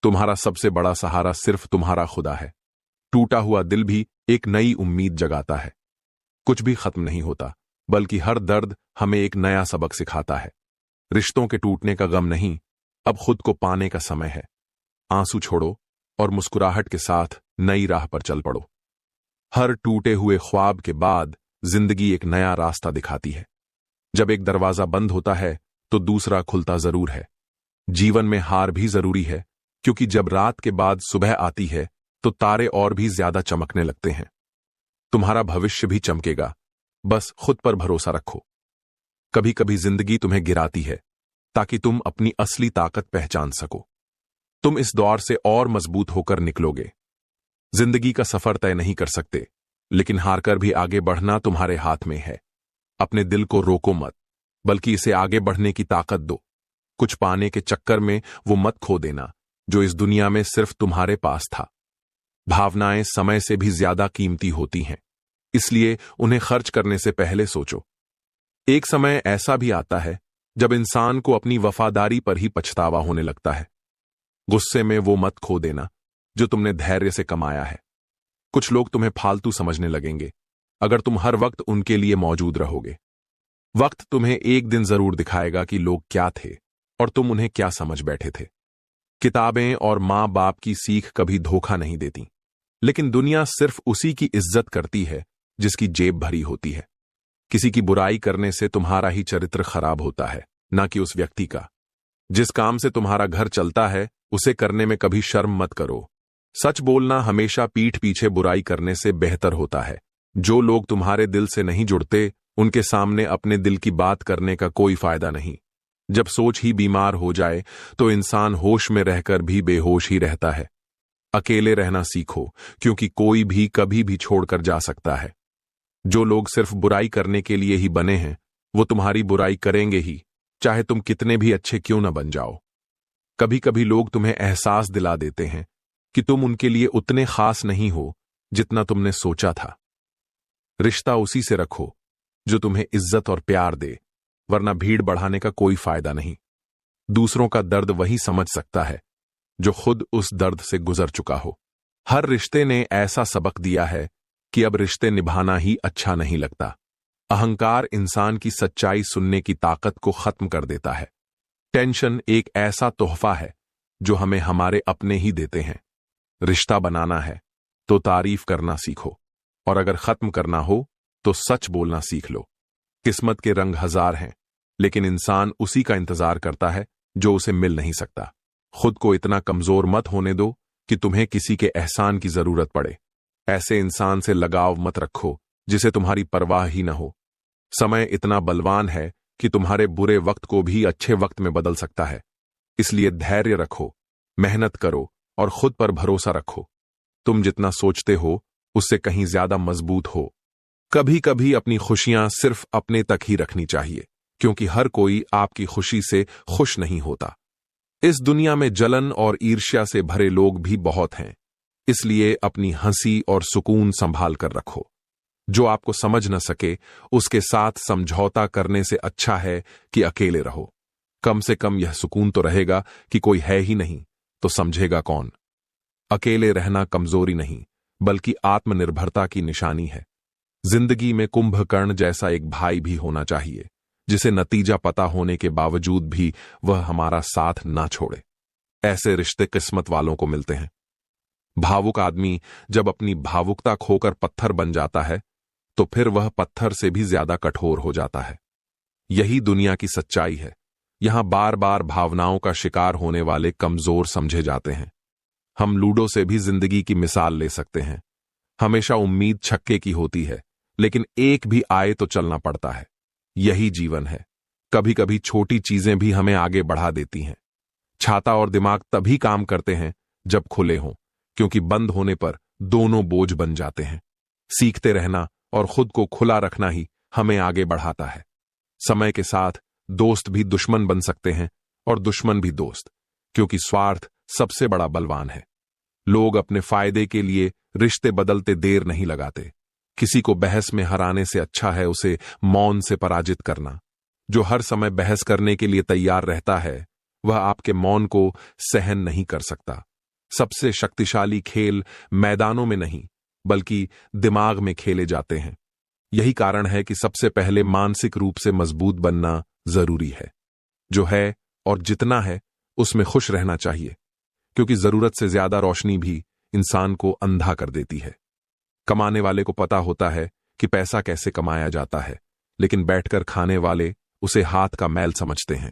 तुम्हारा सबसे बड़ा सहारा सिर्फ तुम्हारा खुदा है। टूटा हुआ दिल भी एक नई उम्मीद जगाता है। कुछ भी खत्म नहीं होता, बल्कि हर दर्द हमें एक नया सबक सिखाता है। रिश्तों के टूटने का गम नहीं, अब खुद को पाने का समय है। आंसू छोड़ो और मुस्कुराहट के साथ नई राह पर चल पड़ो। हर टूटे हुए ख्वाब के बाद जिंदगी एक नया रास्ता दिखाती है। जब एक दरवाजा बंद होता है तो दूसरा खुलता जरूर है। जीवन में हार भी जरूरी है, क्योंकि जब रात के बाद सुबह आती है तो तारे और भी ज्यादा चमकने लगते हैं। तुम्हारा भविष्य भी चमकेगा, बस खुद पर भरोसा रखो। कभी कभी जिंदगी तुम्हें गिराती है ताकि तुम अपनी असली ताकत पहचान सको। तुम इस दौर से और मजबूत होकर निकलोगे। जिंदगी का सफर तय नहीं कर सकते, लेकिन हारकर भी आगे बढ़ना तुम्हारे हाथ में है। अपने दिल को रोको मत, बल्कि इसे आगे बढ़ने की ताकत दो। कुछ पाने के चक्कर में वो मत खो देना जो इस दुनिया में सिर्फ तुम्हारे पास था। भावनाएं समय से भी ज्यादा कीमती होती हैं, इसलिए उन्हें खर्च करने से पहले सोचो। एक समय ऐसा भी आता है जब इंसान को अपनी वफादारी पर ही पछतावा होने लगता है। गुस्से में वो मत खो देना जो तुमने धैर्य से कमाया है। कुछ लोग तुम्हें फालतू समझने लगेंगे अगर तुम हर वक्त उनके लिए मौजूद रहोगे। वक्त तुम्हें एक दिन जरूर दिखाएगा कि लोग क्या थे और तुम उन्हें क्या समझ बैठे थे। किताबें और मां बाप की सीख कभी धोखा नहीं देती, लेकिन दुनिया सिर्फ उसी की इज्जत करती है जिसकी जेब भरी होती है। किसी की बुराई करने से तुम्हारा ही चरित्र खराब होता है, ना कि उस व्यक्ति का। जिस काम से तुम्हारा घर चलता है उसे करने में कभी शर्म मत करो। सच बोलना हमेशा पीठ पीछे बुराई करने से बेहतर होता है। जो लोग तुम्हारे दिल से नहीं जुड़ते, उनके सामने अपने दिल की बात करने का कोई फायदा नहीं। जब सोच ही बीमार हो जाए तो इंसान होश में रहकर भी बेहोश ही रहता है। अकेले रहना सीखो, क्योंकि कोई भी कभी भी छोड़कर जा सकता है। जो लोग सिर्फ बुराई करने के लिए ही बने हैं, वो तुम्हारी बुराई करेंगे ही, चाहे तुम कितने भी अच्छे क्यों न बन जाओ। कभी कभी लोग तुम्हें एहसास दिला देते हैं कि तुम उनके लिए उतने खास नहीं हो जितना तुमने सोचा था। रिश्ता उसी से रखो जो तुम्हें इज्जत और प्यार दे, वरना भीड़ बढ़ाने का कोई फायदा नहीं। दूसरों का दर्द वही समझ सकता है जो खुद उस दर्द से गुजर चुका हो। हर रिश्ते ने ऐसा सबक दिया है कि अब रिश्ते निभाना ही अच्छा नहीं लगता। अहंकार इंसान की सच्चाई सुनने की ताकत को खत्म कर देता है। टेंशन एक ऐसा तोहफा है जो हमें हमारे अपने ही देते हैं। रिश्ता बनाना है तो तारीफ करना सीखो, और अगर खत्म करना हो तो सच बोलना सीख लो। किस्मत के रंग हजार हैं, लेकिन इंसान उसी का इंतजार करता है जो उसे मिल नहीं सकता। खुद को इतना कमजोर मत होने दो कि तुम्हें किसी के एहसान की जरूरत पड़े। ऐसे इंसान से लगाव मत रखो जिसे तुम्हारी परवाह ही न हो। समय इतना बलवान है कि तुम्हारे बुरे वक्त को भी अच्छे वक्त में बदल सकता है। इसलिए धैर्य रखो, मेहनत करो और खुद पर भरोसा रखो। तुम जितना सोचते हो उससे कहीं ज्यादा मजबूत हो। कभी कभी अपनी खुशियां सिर्फ अपने तक ही रखनी चाहिए, क्योंकि हर कोई आपकी खुशी से खुश नहीं होता। इस दुनिया में जलन और ईर्ष्या से भरे लोग भी बहुत हैं, इसलिए अपनी हंसी और सुकून संभाल कर रखो। जो आपको समझ न सके उसके साथ समझौता करने से अच्छा है कि अकेले रहो। कम से कम यह सुकून तो रहेगा कि कोई है ही नहीं, तो समझेगा कौन। अकेले रहना कमजोरी नहीं, बल्कि आत्मनिर्भरता की निशानी है। जिंदगी में कुंभकर्ण जैसा एक भाई भी होना चाहिए, जिसे नतीजा पता होने के बावजूद भी वह हमारा साथ ना छोड़े। ऐसे रिश्ते किस्मत वालों को मिलते हैं। भावुक आदमी जब अपनी भावुकता खोकर पत्थर बन जाता है, तो फिर वह पत्थर से भी ज्यादा कठोर हो जाता है। यही दुनिया की सच्चाई है। यहां बार बार भावनाओं का शिकार होने वाले कमजोर समझे जाते हैं। हम लूडो से भी जिंदगी की मिसाल ले सकते हैं। हमेशा उम्मीद छक्के की होती है, लेकिन एक भी आए तो चलना पड़ता है। यही जीवन है। कभी कभी छोटी चीजें भी हमें आगे बढ़ा देती हैं। छाता और दिमाग तभी काम करते हैं जब खुले हों, क्योंकि बंद होने पर दोनों बोझ बन जाते हैं। सीखते रहना और खुद को खुला रखना ही हमें आगे बढ़ाता है। समय के साथ दोस्त भी दुश्मन बन सकते हैं और दुश्मन भी दोस्त, क्योंकि स्वार्थ सबसे बड़ा बलवान है। लोग अपने फायदे के लिए रिश्ते बदलते देर नहीं लगाते। किसी को बहस में हराने से अच्छा है उसे मौन से पराजित करना। जो हर समय बहस करने के लिए तैयार रहता है, वह आपके मौन को सहन नहीं कर सकता। सबसे शक्तिशाली खेल मैदानों में नहीं, बल्कि दिमाग में खेले जाते हैं। यही कारण है कि सबसे पहले मानसिक रूप से मजबूत बनना जरूरी है। जो है और जितना है उसमें खुश रहना चाहिए, क्योंकि जरूरत से ज्यादा रोशनी भी इंसान को अंधा कर देती है। कमाने वाले को पता होता है कि पैसा कैसे कमाया जाता है, लेकिन बैठकर खाने वाले उसे हाथ का मैल समझते हैं।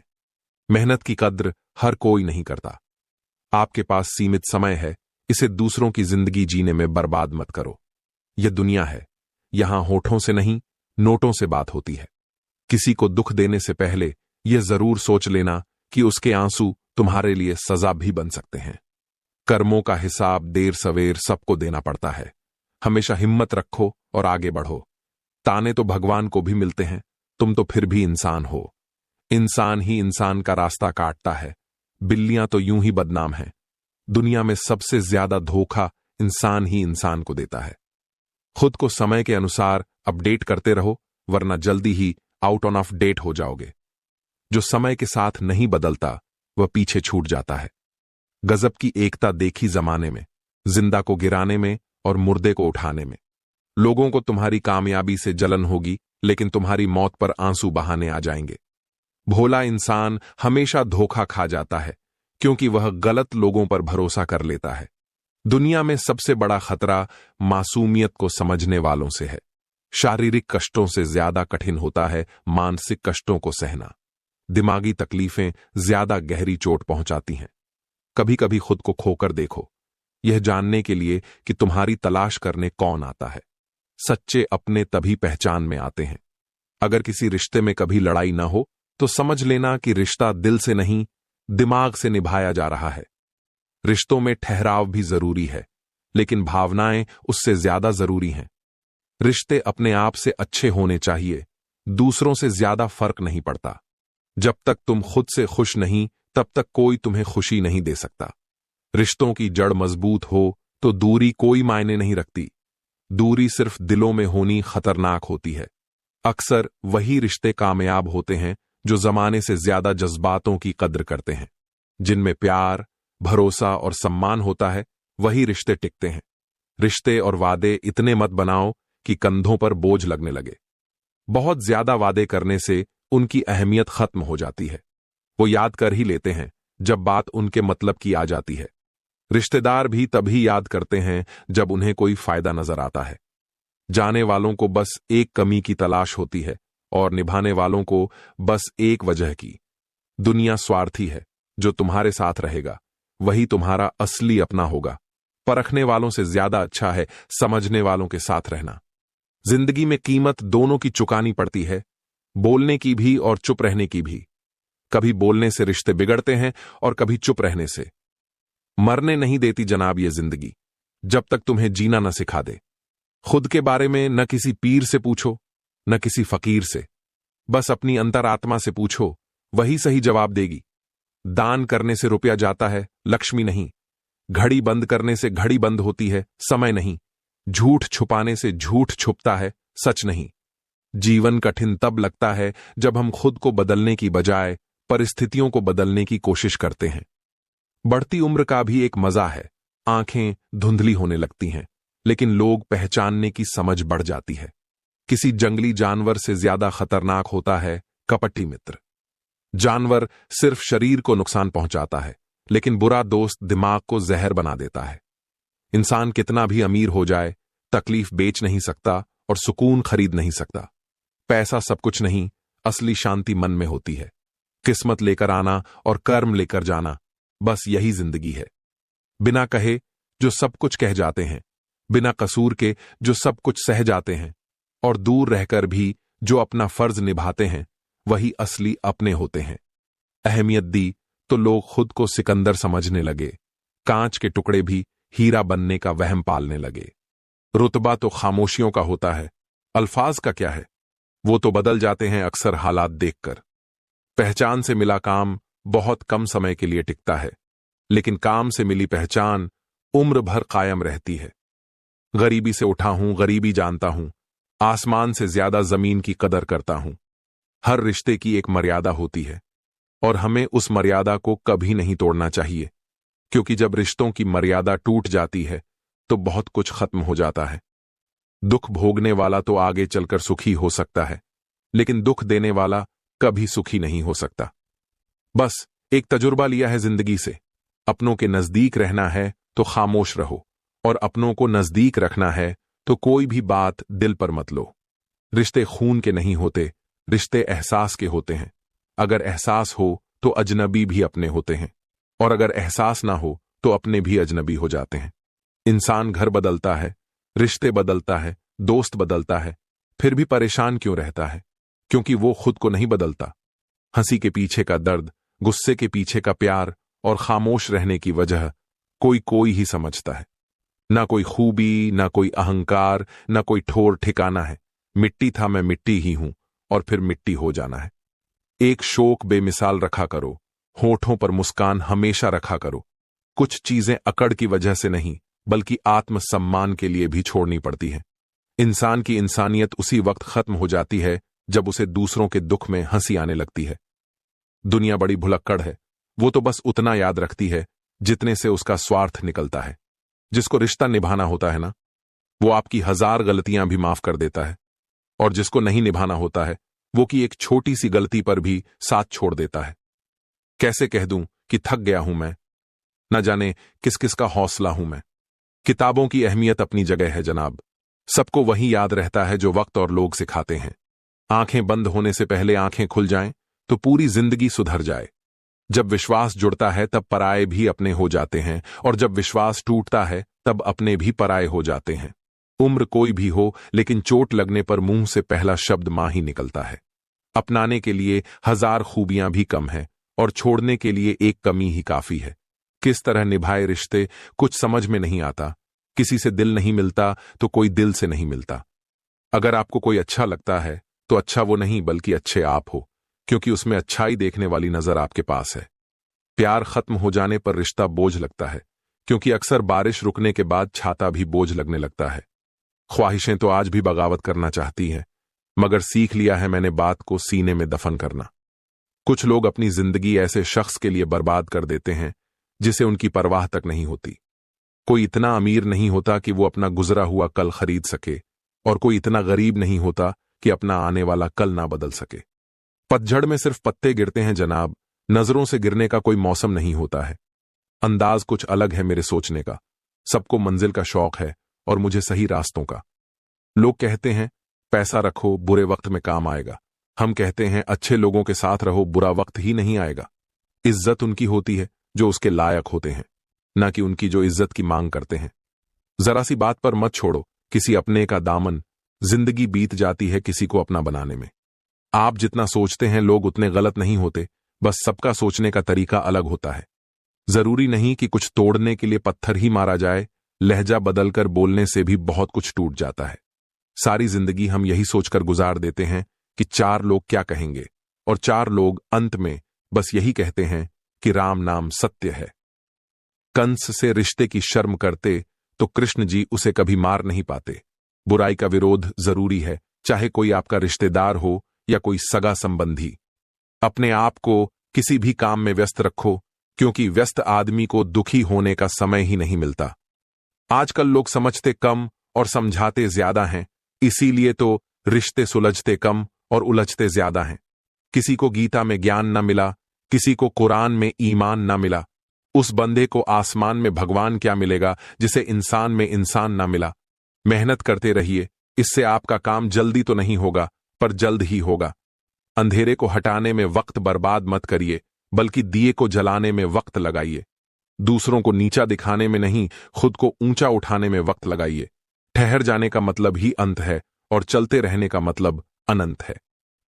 मेहनत की कद्र हर कोई नहीं करता। आपके पास सीमित समय है, इसे दूसरों की जिंदगी जीने में बर्बाद मत करो। यह दुनिया है, यहां होठों से नहीं, नोटों से बात होती है। किसी को दुख देने से पहले यह जरूर सोच लेना कि उसके आंसू तुम्हारे लिए सजा भी बन सकते हैं। कर्मों का हिसाब देर सवेर सबको देना पड़ता है। हमेशा हिम्मत रखो और आगे बढ़ो। ताने तो भगवान को भी मिलते हैं, तुम तो फिर भी इंसान हो। इंसान ही इंसान का रास्ता काटता है। बिल्लियां तो यूं ही बदनाम हैं। दुनिया में सबसे ज्यादा धोखा इंसान ही इंसान को देता है। खुद को समय के अनुसार अपडेट करते रहो, वरना जल्दी ही आउट ऑफ डेट हो जाओगे। जो समय के साथ नहीं बदलता वह पीछे छूट जाता है। गजब की एकता देखी जमाने में, जिंदा को गिराने में और मुर्दे को उठाने में। लोगों को तुम्हारी कामयाबी से जलन होगी, लेकिन तुम्हारी मौत पर आंसू बहाने आ जाएंगे। भोला इंसान हमेशा धोखा खा जाता है, क्योंकि वह गलत लोगों पर भरोसा कर लेता है। दुनिया में सबसे बड़ा खतरा मासूमियत को समझने वालों से है। शारीरिक कष्टों से ज्यादा कठिन होता है मानसिक कष्टों को सहना। दिमागी तकलीफें ज्यादा गहरी चोट पहुंचाती हैं। कभी कभी खुद को खोकर देखो, यह जानने के लिए कि तुम्हारी तलाश करने कौन आता है। सच्चे अपने तभी पहचान में आते हैं। अगर किसी रिश्ते में कभी लड़ाई न हो तो समझ लेना कि रिश्ता दिल से नहीं, दिमाग से निभाया जा रहा है। रिश्तों में ठहराव भी जरूरी है, लेकिन भावनाएं उससे ज्यादा जरूरी हैं। रिश्ते अपने आप से अच्छे होने चाहिए, दूसरों से ज्यादा फर्क नहीं पड़ता। जब तक तुम खुद से खुश नहीं, तब तक कोई तुम्हें खुशी नहीं दे सकता। रिश्तों की जड़ मजबूत हो तो दूरी कोई मायने नहीं रखती। दूरी सिर्फ दिलों में होनी खतरनाक होती है। अक्सर वही रिश्ते कामयाब होते हैं जो जमाने से ज्यादा जज्बातों की कद्र करते हैं। जिनमें प्यार, भरोसा और सम्मान होता है, वही रिश्ते टिकते हैं। रिश्ते और वादे इतने मत बनाओ कि कंधों पर बोझ लगने लगे। बहुत ज्यादा वादे करने से उनकी अहमियत खत्म हो जाती है। वो याद कर ही लेते हैं जब बात उनके मतलब की आ जाती है। रिश्तेदार भी तभी याद करते हैं जब उन्हें कोई फायदा नजर आता है। जाने वालों को बस एक कमी की तलाश होती है और निभाने वालों को बस एक वजह की। दुनिया स्वार्थी है। जो तुम्हारे साथ रहेगा वही तुम्हारा असली अपना होगा। परखने वालों से ज्यादा अच्छा है समझने वालों के साथ रहना। जिंदगी में कीमत दोनों की चुकानी पड़ती है, बोलने की भी और चुप रहने की भी। कभी बोलने से रिश्ते बिगड़ते हैं और कभी चुप रहने से। मरने नहीं देती जनाब ये जिंदगी, जब तक तुम्हें जीना न सिखा दे। खुद के बारे में न किसी पीर से पूछो, न किसी फकीर से। बस अपनी अंतरात्मा से पूछो, वही सही जवाब देगी। दान करने से रुपया जाता है, लक्ष्मी नहीं। घड़ी बंद करने से घड़ी बंद होती है, समय नहीं। झूठ छुपाने से झूठ छुपता है, सच नहीं। जीवन कठिन तब लगता है जब हम खुद को बदलने की बजाय परिस्थितियों को बदलने की कोशिश करते हैं। बढ़ती उम्र का भी एक मजा है। आंखें धुंधली होने लगती हैं, लेकिन लोग पहचानने की समझ बढ़ जाती है। किसी जंगली जानवर से ज्यादा खतरनाक होता है कपटी मित्र। जानवर सिर्फ शरीर को नुकसान पहुंचाता है, लेकिन बुरा दोस्त दिमाग को जहर बना देता है। इंसान कितना भी अमीर हो जाए, तकलीफ बेच नहीं सकता और सुकून खरीद नहीं सकता। पैसा सब कुछ नहीं, असली शांति मन में होती है। किस्मत लेकर आना और कर्म लेकर जाना, बस यही जिंदगी है। बिना कहे जो सब कुछ कह जाते हैं, बिना कसूर के जो सब कुछ सह जाते हैं, और दूर रहकर भी जो अपना फर्ज निभाते हैं, वही असली अपने होते हैं। अहमियत दी तो लोग खुद को सिकंदर समझने लगे। कांच के टुकड़े भी हीरा बनने का वहम पालने लगे। रुतबा तो खामोशियों का होता है, अल्फाज का क्या है? वो तो बदल जाते हैं अक्सर हालात देखकर। पहचान से मिला काम बहुत कम समय के लिए टिकता है, लेकिन काम से मिली पहचान उम्र भर कायम रहती है। गरीबी से उठा हूं, गरीबी जानता हूं, आसमान से ज्यादा जमीन की कदर करता हूं। हर रिश्ते की एक मर्यादा होती है और हमें उस मर्यादा को कभी नहीं तोड़ना चाहिए, क्योंकि जब रिश्तों की मर्यादा टूट जाती है तो बहुत कुछ खत्म हो जाता है। दुख भोगने वाला तो आगे चलकर सुखी हो सकता है, लेकिन दुख देने वाला कभी सुखी नहीं हो सकता। बस एक तजुर्बा लिया है जिंदगी से। अपनों के नजदीक रहना है तो खामोश रहो, और अपनों को नजदीक रखना है तो कोई भी बात दिल पर मत लो। रिश्ते खून के नहीं होते, रिश्ते एहसास के होते हैं। अगर एहसास हो तो अजनबी भी अपने होते हैं, और अगर एहसास ना हो तो अपने भी अजनबी हो जाते हैं। इंसान घर बदलता है, रिश्ते बदलता है, दोस्त बदलता है, फिर भी परेशान क्यों रहता है? क्योंकि वो खुद को नहीं बदलता। हंसी के पीछे का दर्द, गुस्से के पीछे का प्यार और खामोश रहने की वजह कोई कोई ही समझता है। ना कोई खूबी, ना कोई अहंकार, ना कोई ठोर ठिकाना है। मिट्टी था, मैं मिट्टी ही हूं, और फिर मिट्टी हो जाना है। एक शोक बेमिसाल रखा करो, होठों पर मुस्कान हमेशा रखा करो। कुछ चीजें अकड़ की वजह से नहीं, बल्कि आत्मसम्मान के लिए भी छोड़नी पड़ती है। इंसान की इंसानियत उसी वक्त खत्म हो जाती है जब उसे दूसरों के दुख में हंसी आने लगती है। दुनिया बड़ी भुलक्कड़ है, वो तो बस उतना याद रखती है जितने से उसका स्वार्थ निकलता है। जिसको रिश्ता निभाना होता है ना, वो आपकी 1000 गलतियां भी माफ कर देता है, और जिसको नहीं निभाना होता है वो की एक छोटी सी गलती पर भी साथ छोड़ देता है। कैसे कह दूं कि थक गया हूं मैं, न जाने किस किस का हौसला हूं मैं। किताबों की अहमियत अपनी जगह है जनाब, सबको वही याद रहता है जो वक्त और लोग सिखाते हैं। आंखें बंद होने से पहले आंखें खुल जाएं तो पूरी जिंदगी सुधर जाए। जब विश्वास जुड़ता है तब पराये भी अपने हो जाते हैं, और जब विश्वास टूटता है तब अपने भी पराये हो जाते हैं। उम्र कोई भी हो, लेकिन चोट लगने पर मुंह से पहला शब्द मां ही निकलता है। अपनाने के लिए 1000 खूबियां भी कम है, और छोड़ने के लिए एक कमी ही काफी है। किस तरह निभाए रिश्ते कुछ समझ में नहीं आता। किसी से दिल नहीं मिलता तो कोई दिल से नहीं मिलता। अगर आपको कोई अच्छा लगता है तो अच्छा वो नहीं बल्कि अच्छे आप हो, क्योंकि उसमें अच्छाई देखने वाली नजर आपके पास है। प्यार खत्म हो जाने पर रिश्ता बोझ लगता है, क्योंकि अक्सर बारिश रुकने के बाद छाता भी बोझ लगने लगता है। ख्वाहिशें तो आज भी बगावत करना चाहती हैं, मगर सीख लिया है मैंने बात को सीने में दफन करना। कुछ लोग अपनी जिंदगी ऐसे शख्स के लिए बर्बाद कर देते हैं जिसे उनकी परवाह तक नहीं होती। कोई इतना अमीर नहीं होता कि वो अपना गुजरा हुआ कल खरीद सके, और कोई इतना गरीब नहीं होता कि अपना आने वाला कल ना बदल सके। पतझड़ में सिर्फ पत्ते गिरते हैं जनाब, नजरों से गिरने का कोई मौसम नहीं होता है। अंदाज कुछ अलग है मेरे सोचने का। सबको मंजिल का शौक है और मुझे सही रास्तों का। लोग कहते हैं पैसा रखो बुरे वक्त में काम आएगा। हम कहते हैं अच्छे लोगों के साथ रहो, बुरा वक्त ही नहीं आएगा। इज्जत उनकी होती है जो उसके लायक होते हैं, ना कि उनकी जो इज्जत की मांग करते हैं। जरा सी बात पर मत छोड़ो किसी अपने का दामन, जिंदगी बीत जाती है किसी को अपना बनाने में। आप जितना सोचते हैं लोग उतने गलत नहीं होते, बस सबका सोचने का तरीका अलग होता है। जरूरी नहीं कि कुछ तोड़ने के लिए पत्थर ही मारा जाए, लहजा बदलकर बोलने से भी बहुत कुछ टूट जाता है। सारी जिंदगी हम यही सोचकर गुजार देते हैं कि 4 लोग क्या कहेंगे, और 4 लोग अंत में बस यही कहते हैं कि राम नाम सत्य है। कंस से रिश्ते की शर्म करते तो कृष्ण जी उसे कभी मार नहीं पाते। बुराई का विरोध जरूरी है, चाहे कोई आपका रिश्तेदार हो या कोई सगा संबंधी। अपने आप को किसी भी काम में व्यस्त रखो, क्योंकि व्यस्त आदमी को दुखी होने का समय ही नहीं मिलता। आजकल लोग समझते कम और समझाते ज्यादा हैं, इसीलिए तो रिश्ते सुलझते कम और उलझते ज्यादा हैं। किसी को गीता में ज्ञान न मिला, किसी को कुरान में ईमान न मिला। उस बंदे को आसमान में भगवान क्या मिलेगा जिसे इंसान में इंसान न मिला। मेहनत करते रहिए, इससे आपका काम जल्दी तो नहीं होगा पर जल्द ही होगा। अंधेरे को हटाने में वक्त बर्बाद मत करिए, बल्कि दिए को जलाने में वक्त लगाइए। दूसरों को नीचा दिखाने में नहीं, खुद को ऊंचा उठाने में वक्त लगाइए। ठहर जाने का मतलब ही अंत है, और चलते रहने का मतलब अनंत है।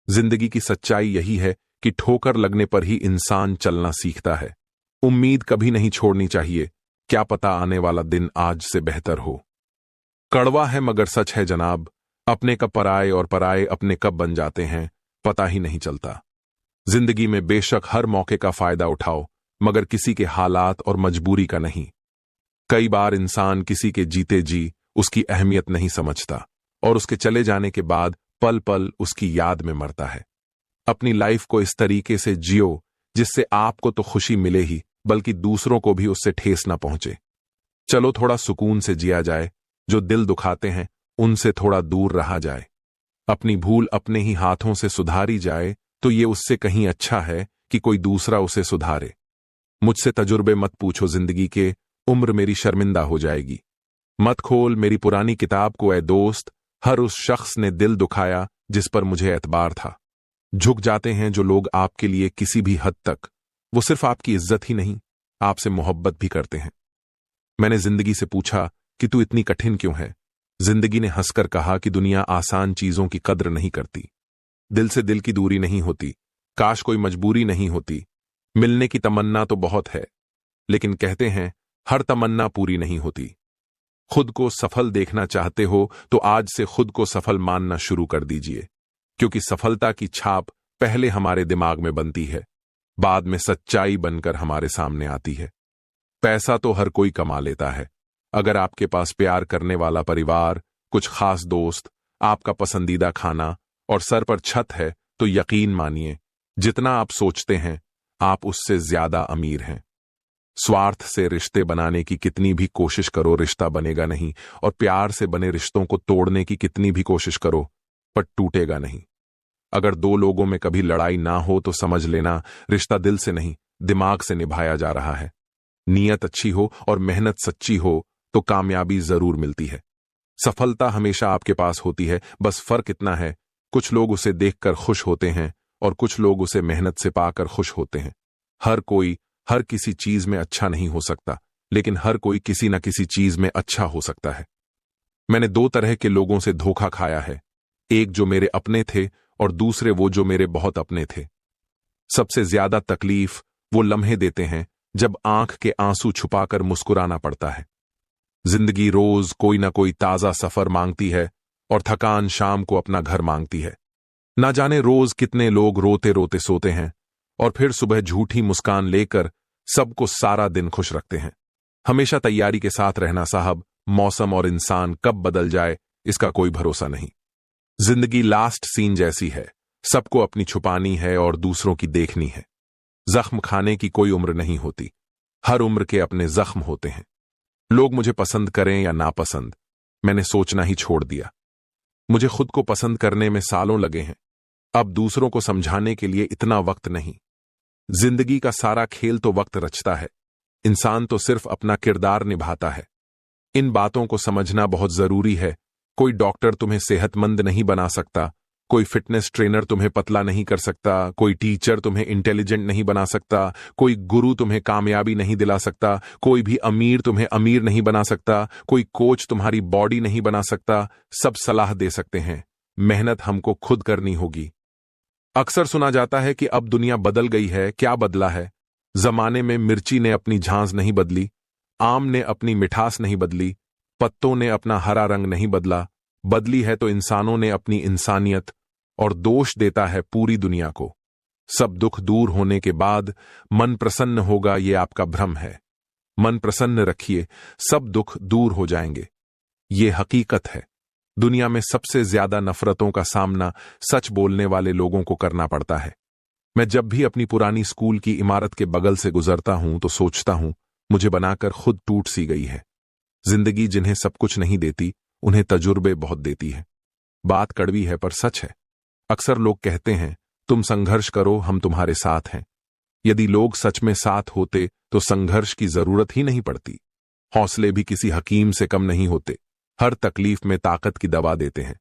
जिंदगी की सच्चाई यही है कि ठोकर लगने पर ही इंसान चलना सीखता है। उम्मीद कभी नहीं छोड़नी चाहिए, क्या पता आने वाला दिन आज से बेहतर हो। कड़वा है मगर सच है जनाब, अपने कब पराए और पराए अपने कब बन जाते हैं पता ही नहीं चलता। जिंदगी में बेशक हर मौके का फायदा उठाओ, मगर किसी के हालात और मजबूरी का नहीं। कई बार इंसान किसी के जीते जी उसकी अहमियत नहीं समझता, और उसके चले जाने के बाद पल पल उसकी याद में मरता है। अपनी लाइफ को इस तरीके से जियो जिससे आपको तो खुशी मिले ही, बल्कि दूसरों को भी उससे ठेस ना पहुंचे। चलो थोड़ा सुकून से जिया जाए, जो दिल दुखाते हैं उनसे थोड़ा दूर रहा जाए। अपनी भूल अपने ही हाथों से सुधारी जाए तो ये उससे कहीं अच्छा है कि कोई दूसरा उसे सुधारे। मुझसे तजुर्बे मत पूछो जिंदगी के, उम्र मेरी शर्मिंदा हो जाएगी। मत खोल मेरी पुरानी किताब को, ए दोस्त, हर उस शख्स ने दिल दुखाया जिस पर मुझे एतबार था। झुक जाते हैं जो लोग आपके लिए किसी भी हद तक, वो सिर्फ आपकी इज्जत ही नहीं, आपसे मोहब्बत भी करते हैं। मैंने जिंदगी से पूछा कि तू इतनी कठिन क्यों है? जिंदगी ने हंसकर कहा कि दुनिया आसान चीजों की कद्र नहीं करती। दिल से दिल की दूरी नहीं होती, काश कोई मजबूरी नहीं होती। मिलने की तमन्ना तो बहुत है, लेकिन कहते हैं हर तमन्ना पूरी नहीं होती। खुद को सफल देखना चाहते हो तो आज से खुद को सफल मानना शुरू कर दीजिए, क्योंकि सफलता की छाप पहले हमारे दिमाग में बनती है, बाद में सच्चाई बनकर हमारे सामने आती है। पैसा तो हर कोई कमा लेता है। अगर आपके पास प्यार करने वाला परिवार, कुछ खास दोस्त, आपका पसंदीदा खाना और सर पर छत है तो यकीन मानिए, जितना आप सोचते हैं आप उससे ज्यादा अमीर हैं। स्वार्थ से रिश्ते बनाने की कितनी भी कोशिश करो, रिश्ता बनेगा नहीं, और प्यार से बने रिश्तों को तोड़ने की कितनी भी कोशिश करो, पर टूटेगा नहीं। अगर दो लोगों में कभी लड़ाई ना हो तो समझ लेना रिश्ता दिल से नहीं, दिमाग से निभाया जा रहा है। नीयत अच्छी हो और मेहनत सच्ची हो तो कामयाबी जरूर मिलती है। सफलता हमेशा आपके पास होती है, बस फर्क इतना है, कुछ लोग उसे देखकर खुश होते हैं और कुछ लोग उसे मेहनत से पाकर खुश होते हैं। हर कोई हर किसी चीज में अच्छा नहीं हो सकता, लेकिन हर कोई किसी न किसी चीज में अच्छा हो सकता है। मैंने दो तरह के लोगों से धोखा खाया है, एक जो मेरे अपने थे और दूसरे वो जो मेरे बहुत अपने थे। सबसे ज्यादा तकलीफ वो लम्हे देते हैं जब आंख के आंसू छुपाकर मुस्कुराना पड़ता है। जिंदगी रोज कोई ना कोई ताजा सफर मांगती है और थकान शाम को अपना घर मांगती है। ना जाने रोज कितने लोग रोते रोते सोते हैं और फिर सुबह झूठी मुस्कान लेकर सबको सारा दिन खुश रखते हैं। हमेशा तैयारी के साथ रहना साहब, मौसम और इंसान कब बदल जाए इसका कोई भरोसा नहीं। जिंदगी लास्ट सीन जैसी है, सबको अपनी छुपानी है और दूसरों की देखनी है। जख्म खाने की कोई उम्र नहीं होती, हर उम्र के अपने जख्म होते हैं। लोग मुझे पसंद करें या नापसंद, मैंने सोचना ही छोड़ दिया। मुझे खुद को पसंद करने में सालों लगे हैं, अब दूसरों को समझाने के लिए इतना वक्त नहीं। जिंदगी का सारा खेल तो वक्त रचता है, इंसान तो सिर्फ अपना किरदार निभाता है। इन बातों को समझना बहुत जरूरी है। कोई डॉक्टर तुम्हें सेहतमंद नहीं बना सकता, कोई फिटनेस ट्रेनर तुम्हें पतला नहीं कर सकता, कोई टीचर तुम्हें इंटेलिजेंट नहीं बना सकता, कोई गुरु तुम्हें कामयाबी नहीं दिला सकता, कोई भी अमीर तुम्हें अमीर नहीं बना सकता, कोई कोच तुम्हारी बॉडी नहीं बना सकता। सब सलाह दे सकते हैं, मेहनत हमको खुद करनी होगी। अक्सर सुना जाता है कि अब दुनिया बदल गई है। क्या बदला है? जमाने में मिर्ची ने अपनी झांस नहीं बदली, आम ने अपनी मिठास नहीं बदली, पत्तों ने अपना हरा रंग नहीं बदला। बदली है तो इंसानों ने अपनी इंसानियत, और दोष देता है पूरी दुनिया को। सब दुख दूर होने के बाद मन प्रसन्न होगा, ये आपका भ्रम है। मन प्रसन्न रखिए, सब दुख दूर हो जाएंगे, ये हकीकत है। दुनिया में सबसे ज्यादा नफरतों का सामना सच बोलने वाले लोगों को करना पड़ता है। मैं जब भी अपनी पुरानी स्कूल की इमारत के बगल से गुजरता हूं तो सोचता हूं, मुझे बनाकर खुद टूट सी गई है। जिंदगी जिन्हें सब कुछ नहीं देती, उन्हें तजुर्बे बहुत देती है। बात कड़वी है पर सच है। अक्सर लोग कहते हैं, तुम संघर्ष करो, हम तुम्हारे साथ हैं। यदि लोग सच में साथ होते तो संघर्ष की जरूरत ही नहीं पड़ती। हौसले भी किसी हकीम से कम नहीं होते, हर तकलीफ में ताकत की दवा देते हैं।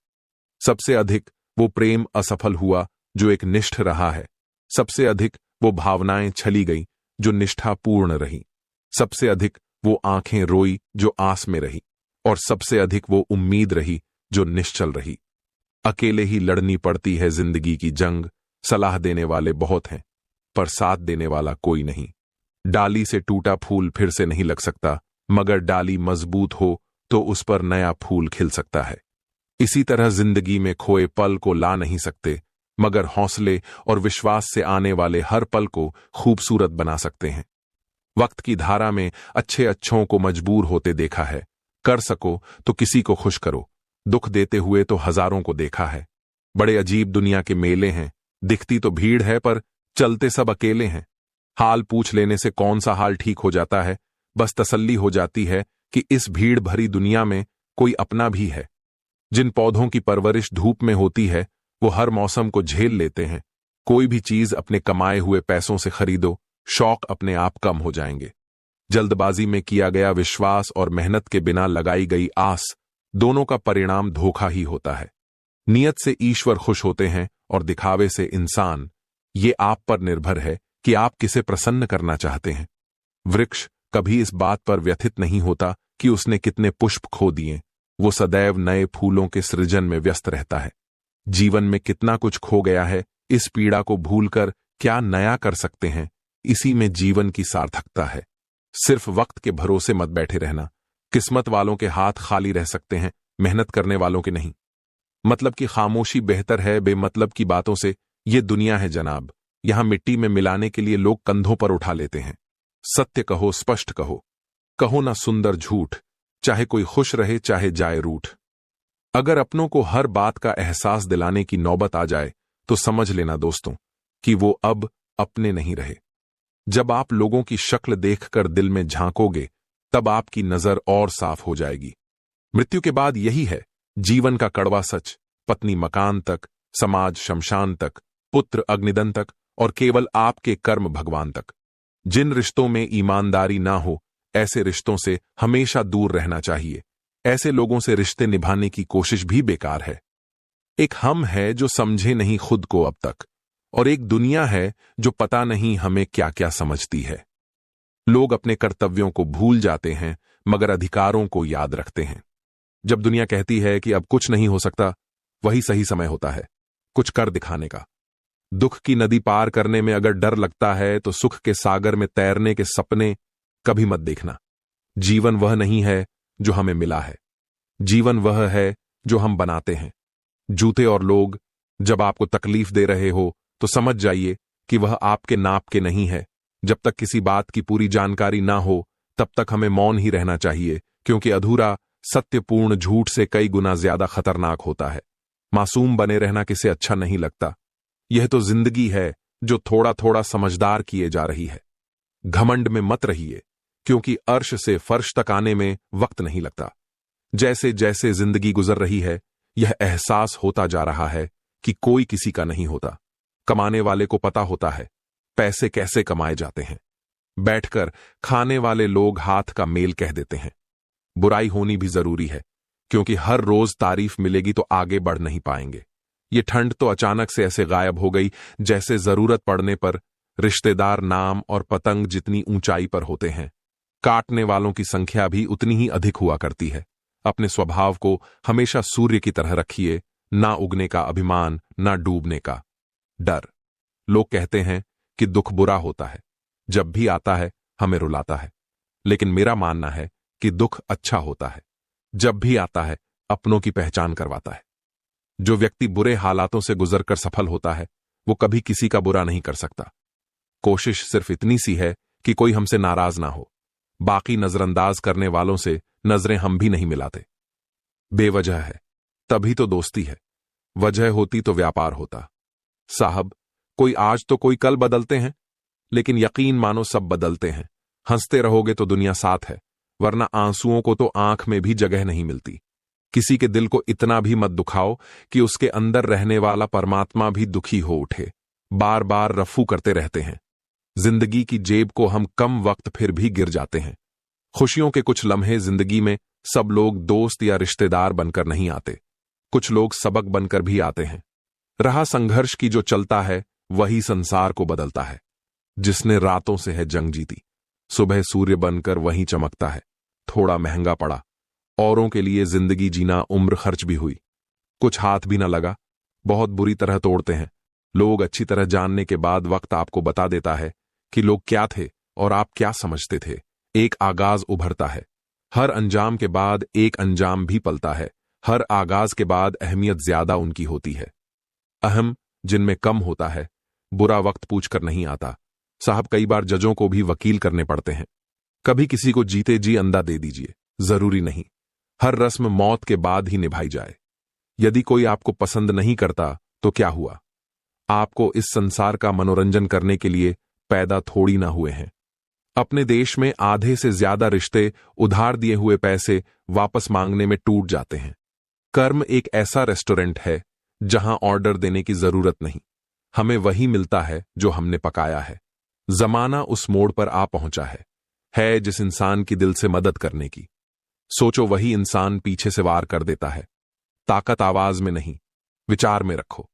सबसे अधिक वो प्रेम असफल हुआ जो एक निष्ठ रहा है। सबसे अधिक वो भावनाएं छली गई जो निष्ठापूर्ण रही। सबसे अधिक वो आंखें रोई जो आस में रही, और सबसे अधिक वो उम्मीद रही जो निश्चल रही। अकेले ही लड़नी पड़ती है जिंदगी की जंग। सलाह देने वाले बहुत हैं, पर साथ देने वाला कोई नहीं। डाली से टूटा फूल फिर से नहीं लग सकता, मगर डाली मजबूत हो तो उस पर नया फूल खिल सकता है। इसी तरह जिंदगी में खोए पल को ला नहीं सकते, मगर हौसले और विश्वास से आने वाले हर पल को खूबसूरत बना सकते हैं। वक्त की धारा में अच्छे अच्छों को मजबूर होते देखा है। कर सको तो किसी को खुश करो, दुख देते हुए तो हजारों को देखा है। बड़े अजीब दुनिया के मेले हैं, दिखती तो भीड़ है पर चलते सब अकेले हैं। हाल पूछ लेने से कौन सा हाल ठीक हो जाता है, बस तसल्ली हो जाती है कि इस भीड़ भरी दुनिया में कोई अपना भी है। जिन पौधों की परवरिश धूप में होती है वो हर मौसम को झेल लेते हैं। कोई भी चीज अपने कमाए हुए पैसों से खरीदो, शौक अपने आप कम हो जाएंगे। जल्दबाजी में किया गया विश्वास और मेहनत के बिना लगाई गई आस, दोनों का परिणाम धोखा ही होता है। नियत से ईश्वर खुश होते हैं और दिखावे से इंसान। ये आप पर निर्भर है कि आप किसे प्रसन्न करना चाहते हैं। वृक्ष कभी इस बात पर व्यथित नहीं होता कि उसने कितने पुष्प खो दिए, वो सदैव नए फूलों के सृजन में व्यस्त रहता है। जीवन में कितना कुछ खो गया है, इस पीड़ा को भूलकर क्या नया कर सकते हैं, इसी में जीवन की सार्थकता है। सिर्फ वक्त के भरोसे मत बैठे रहना। किस्मत वालों के हाथ खाली रह सकते हैं, मेहनत करने वालों के नहीं। मतलब की खामोशी बेहतर है बेमतलब की बातों से। ये दुनिया है जनाब, यहां मिट्टी में मिलाने के लिए लोग कंधों पर उठा लेते हैं। सत्य कहो, स्पष्ट कहो, कहो ना सुंदर झूठ, चाहे कोई खुश रहे चाहे जाए रूठ। अगर अपनों को हर बात का एहसास दिलाने की नौबत आ जाए तो समझ लेना दोस्तों कि वो अब अपने नहीं रहे। जब आप लोगों की शक्ल देखकर दिल में झांकोगे तब आपकी नजर और साफ हो जाएगी। मृत्यु के बाद यही है जीवन का कड़वा सच। पत्नी मकान तक, समाज शमशान तक, पुत्र अग्निदन तक और केवल आपके कर्म भगवान तक। जिन रिश्तों में ईमानदारी ना हो, ऐसे रिश्तों से हमेशा दूर रहना चाहिए। ऐसे लोगों से रिश्ते निभाने की कोशिश भी बेकार है। एक हम है जो समझे नहीं खुद को अब तक, और एक दुनिया है जो पता नहीं हमें क्या क्या समझती है। लोग अपने कर्तव्यों को भूल जाते हैं मगर अधिकारों को याद रखते हैं। जब दुनिया कहती है कि अब कुछ नहीं हो सकता, वही सही समय होता है कुछ कर दिखाने का। दुख की नदी पार करने में अगर डर लगता है तो सुख के सागर में तैरने के सपने कभी मत देखना। जीवन वह नहीं है जो हमें मिला है, जीवन वह है जो हम बनाते हैं। जूते और लोग जब आपको तकलीफ दे रहे हो तो समझ जाइए कि वह आपके नाप के नहीं है। जब तक किसी बात की पूरी जानकारी ना हो तब तक हमें मौन ही रहना चाहिए, क्योंकि अधूरा सत्यपूर्ण झूठ से कई गुना ज्यादा खतरनाक होता है। मासूम बने रहना किसे अच्छा नहीं लगता। यह तो जिंदगी है जो थोड़ा थोड़ा समझदार किए जा रही है। घमंड में मत रहिए, क्योंकि अर्श से फर्श तक आने में वक्त नहीं लगता। जैसे जैसे जिंदगी गुजर रही है, यह एहसास होता जा रहा है कि कोई किसी का नहीं होता। कमाने वाले को पता होता है पैसे कैसे कमाए जाते हैं। बैठकर खाने वाले लोग हाथ का मेल कह देते हैं। बुराई होनी भी जरूरी है, क्योंकि हर रोज तारीफ मिलेगी तो आगे बढ़ नहीं पाएंगे। ये ठंड तो अचानक से ऐसे गायब हो गई जैसे जरूरत पड़ने पर रिश्तेदार नाम और पतंग जितनी ऊंचाई पर होते हैं, काटने वालों की संख्या भी उतनी ही अधिक हुआ करती है। अपने स्वभाव को हमेशा सूर्य की तरह रखिए, ना उगने का अभिमान, ना डूबने का डर। लोग कहते हैं कि दुख बुरा होता है, जब भी आता है हमें रुलाता है, लेकिन मेरा मानना है कि दुख अच्छा होता है, जब भी आता है अपनों की पहचान करवाता है। जो व्यक्ति बुरे हालातों से गुजरकर सफल होता है वो कभी किसी का बुरा नहीं कर सकता। कोशिश सिर्फ इतनी सी है कि कोई हमसे नाराज ना हो। बाकी नजरअंदाज करने वालों से नजरें हम भी नहीं मिलाते। बेवजह है तभी तो दोस्ती है, वजह होती तो व्यापार होता। साहब, कोई आज तो कोई कल बदलते हैं, लेकिन यकीन मानो सब बदलते हैं। हंसते रहोगे तो दुनिया साथ है, वरना आंसुओं को तो आंख में भी जगह नहीं मिलती। किसी के दिल को इतना भी मत दुखाओ कि उसके अंदर रहने वाला परमात्मा भी दुखी हो उठे। बार बार रफू करते रहते हैं। जिंदगी की जेब को हम कम वक्त फिर भी गिर जाते हैं। खुशियों के कुछ लम्हे जिंदगी में सब लोग दोस्त या रिश्तेदार बनकर नहीं आते, कुछ लोग सबक बनकर भी आते हैं। रहा संघर्ष की जो चलता है वही संसार को बदलता है। जिसने रातों से है जंग जीती, सुबह सूर्य बनकर वहीं चमकता है। थोड़ा महंगा पड़ा, औरों के लिए जिंदगी जीना उम्र खर्च भी हुई, कुछ हाथ भी न लगा, बहुत बुरी तरह तोड़ते हैं। लोग अच्छी तरह जानने के बाद वक्त आपको बता देता है कि लोग क्या थे और आप क्या समझते थे। एक आगाज उभरता है, हर अंजाम के बाद एक अंजाम भी पलता है। हर आगाज के बाद अहमियत ज्यादा उनकी होती है। अहम जिनमें कम होता है, बुरा वक्त पूछकर नहीं आता। साहब, कई बार जजों को भी वकील करने पड़ते हैं। कभी किसी को जीते जी अंधा दे दीजिए, जरूरी नहीं हर रस्म मौत के बाद ही निभाई जाए। यदि कोई आपको पसंद नहीं करता तो क्या हुआ? आपको इस संसार का मनोरंजन करने के लिए पैदा थोड़ी ना हुए हैं। अपने देश में आधे से ज्यादा रिश्ते उधार दिए हुए पैसे वापस मांगने में टूट जाते हैं। कर्म एक ऐसा रेस्टोरेंट है जहां ऑर्डर देने की जरूरत नहीं, हमें वही मिलता है जो हमने पकाया है। जमाना उस मोड़ पर आ पहुंचा है। है जिस इंसान की दिल से मदद करने की। सोचो वही इंसान पीछे से वार कर देता है। ताकत आवाज में नहीं, विचार में रखो,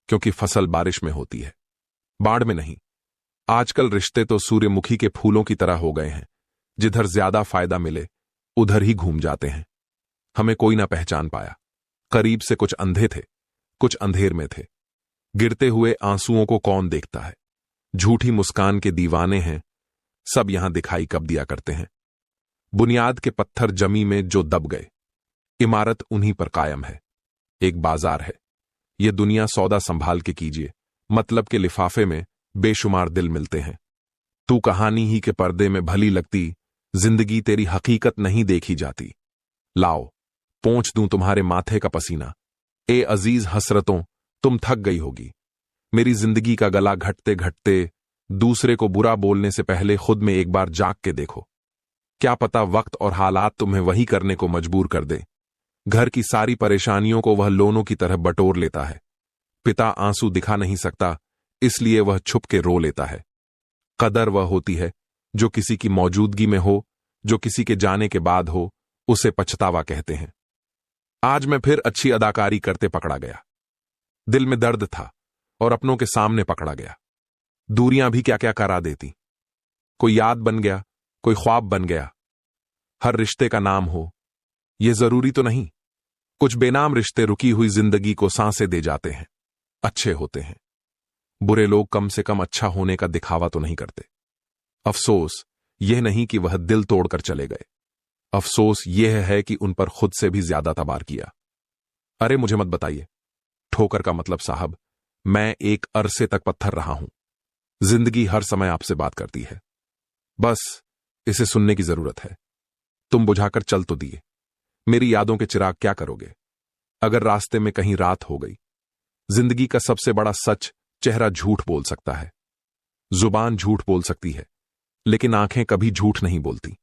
क्योंकि फसल बारिश में होती है, बाढ़ में नहीं। आजकल रिश्ते तो सूर्यमुखी के फूलों की तरह हो गए हैं, जिधर ज्यादा फायदा मिले उधर ही घूम जाते हैं। हमें कोई ना पहचान पाया। करीब से कुछ अंधे थे, कुछ अंधेर में थे। गिरते हुए आंसुओं को कौन देखता है? झूठी मुस्कान के दीवाने हैं, सब यहां दिखाई कब दिया करते हैं। बुनियाद के पत्थर जमी में जो दब गए, इमारत उन्हीं पर कायम है। एक बाजार है, यह दुनिया सौदा संभाल के कीजिए, मतलब के लिफाफे में बेशुमार दिल मिलते हैं। तू कहानी ही के पर्दे में भली लगती, जिंदगी तेरी हकीकत नहीं देखी जाती। लाओ पोंछ दूं तुम्हारे माथे का पसीना, ए अजीज हसरतों तुम थक गई होगी। मेरी जिंदगी का गला घटते घटते दूसरे को बुरा बोलने से पहले खुद में एक बार जाग के देखो। क्या पता वक्त और हालात तुम्हें वही करने को मजबूर कर दे। घर की सारी परेशानियों को वह लोनों की तरह बटोर लेता है। पिता आंसू दिखा नहीं सकता, इसलिए वह छुप के रो लेता है। कदर वह होती है जो किसी की मौजूदगी में हो, जो किसी के जाने के बाद हो, उसे पछतावा कहते हैं। आज मैं फिर अच्छी अदाकारी करते पकड़ा गया। दिल में दर्द था और अपनों के सामने पकड़ा गया। दूरियां भी क्या क्या करा देती। कोई याद बन गया, कोई ख्वाब बन गया। हर रिश्ते का नाम हो, यह जरूरी तो नहीं। कुछ बेनाम रिश्ते रुकी हुई जिंदगी को सांसें दे जाते हैं, अच्छे होते हैं। बुरे लोग कम से कम अच्छा होने का दिखावा तो नहीं करते। अफसोस यह नहीं कि वह दिल तोड़कर चले गए, अफसोस यह है कि उन पर खुद से भी ज्यादा तबार किया। अरे मुझे मत बताइए ठोकर का मतलब साहब, मैं एक अरसे तक पत्थर रहा हूं। जिंदगी हर समय आपसे बात करती है, बस इसे सुनने की जरूरत है। तुम बुझाकर चल तो दिए, मेरी यादों के चिराग क्या करोगे अगर रास्ते में कहीं रात हो गई। जिंदगी का सबसे बड़ा सच, चेहरा झूठ बोल सकता है, जुबान झूठ बोल सकती है, लेकिन आंखें कभी झूठ नहीं बोलती।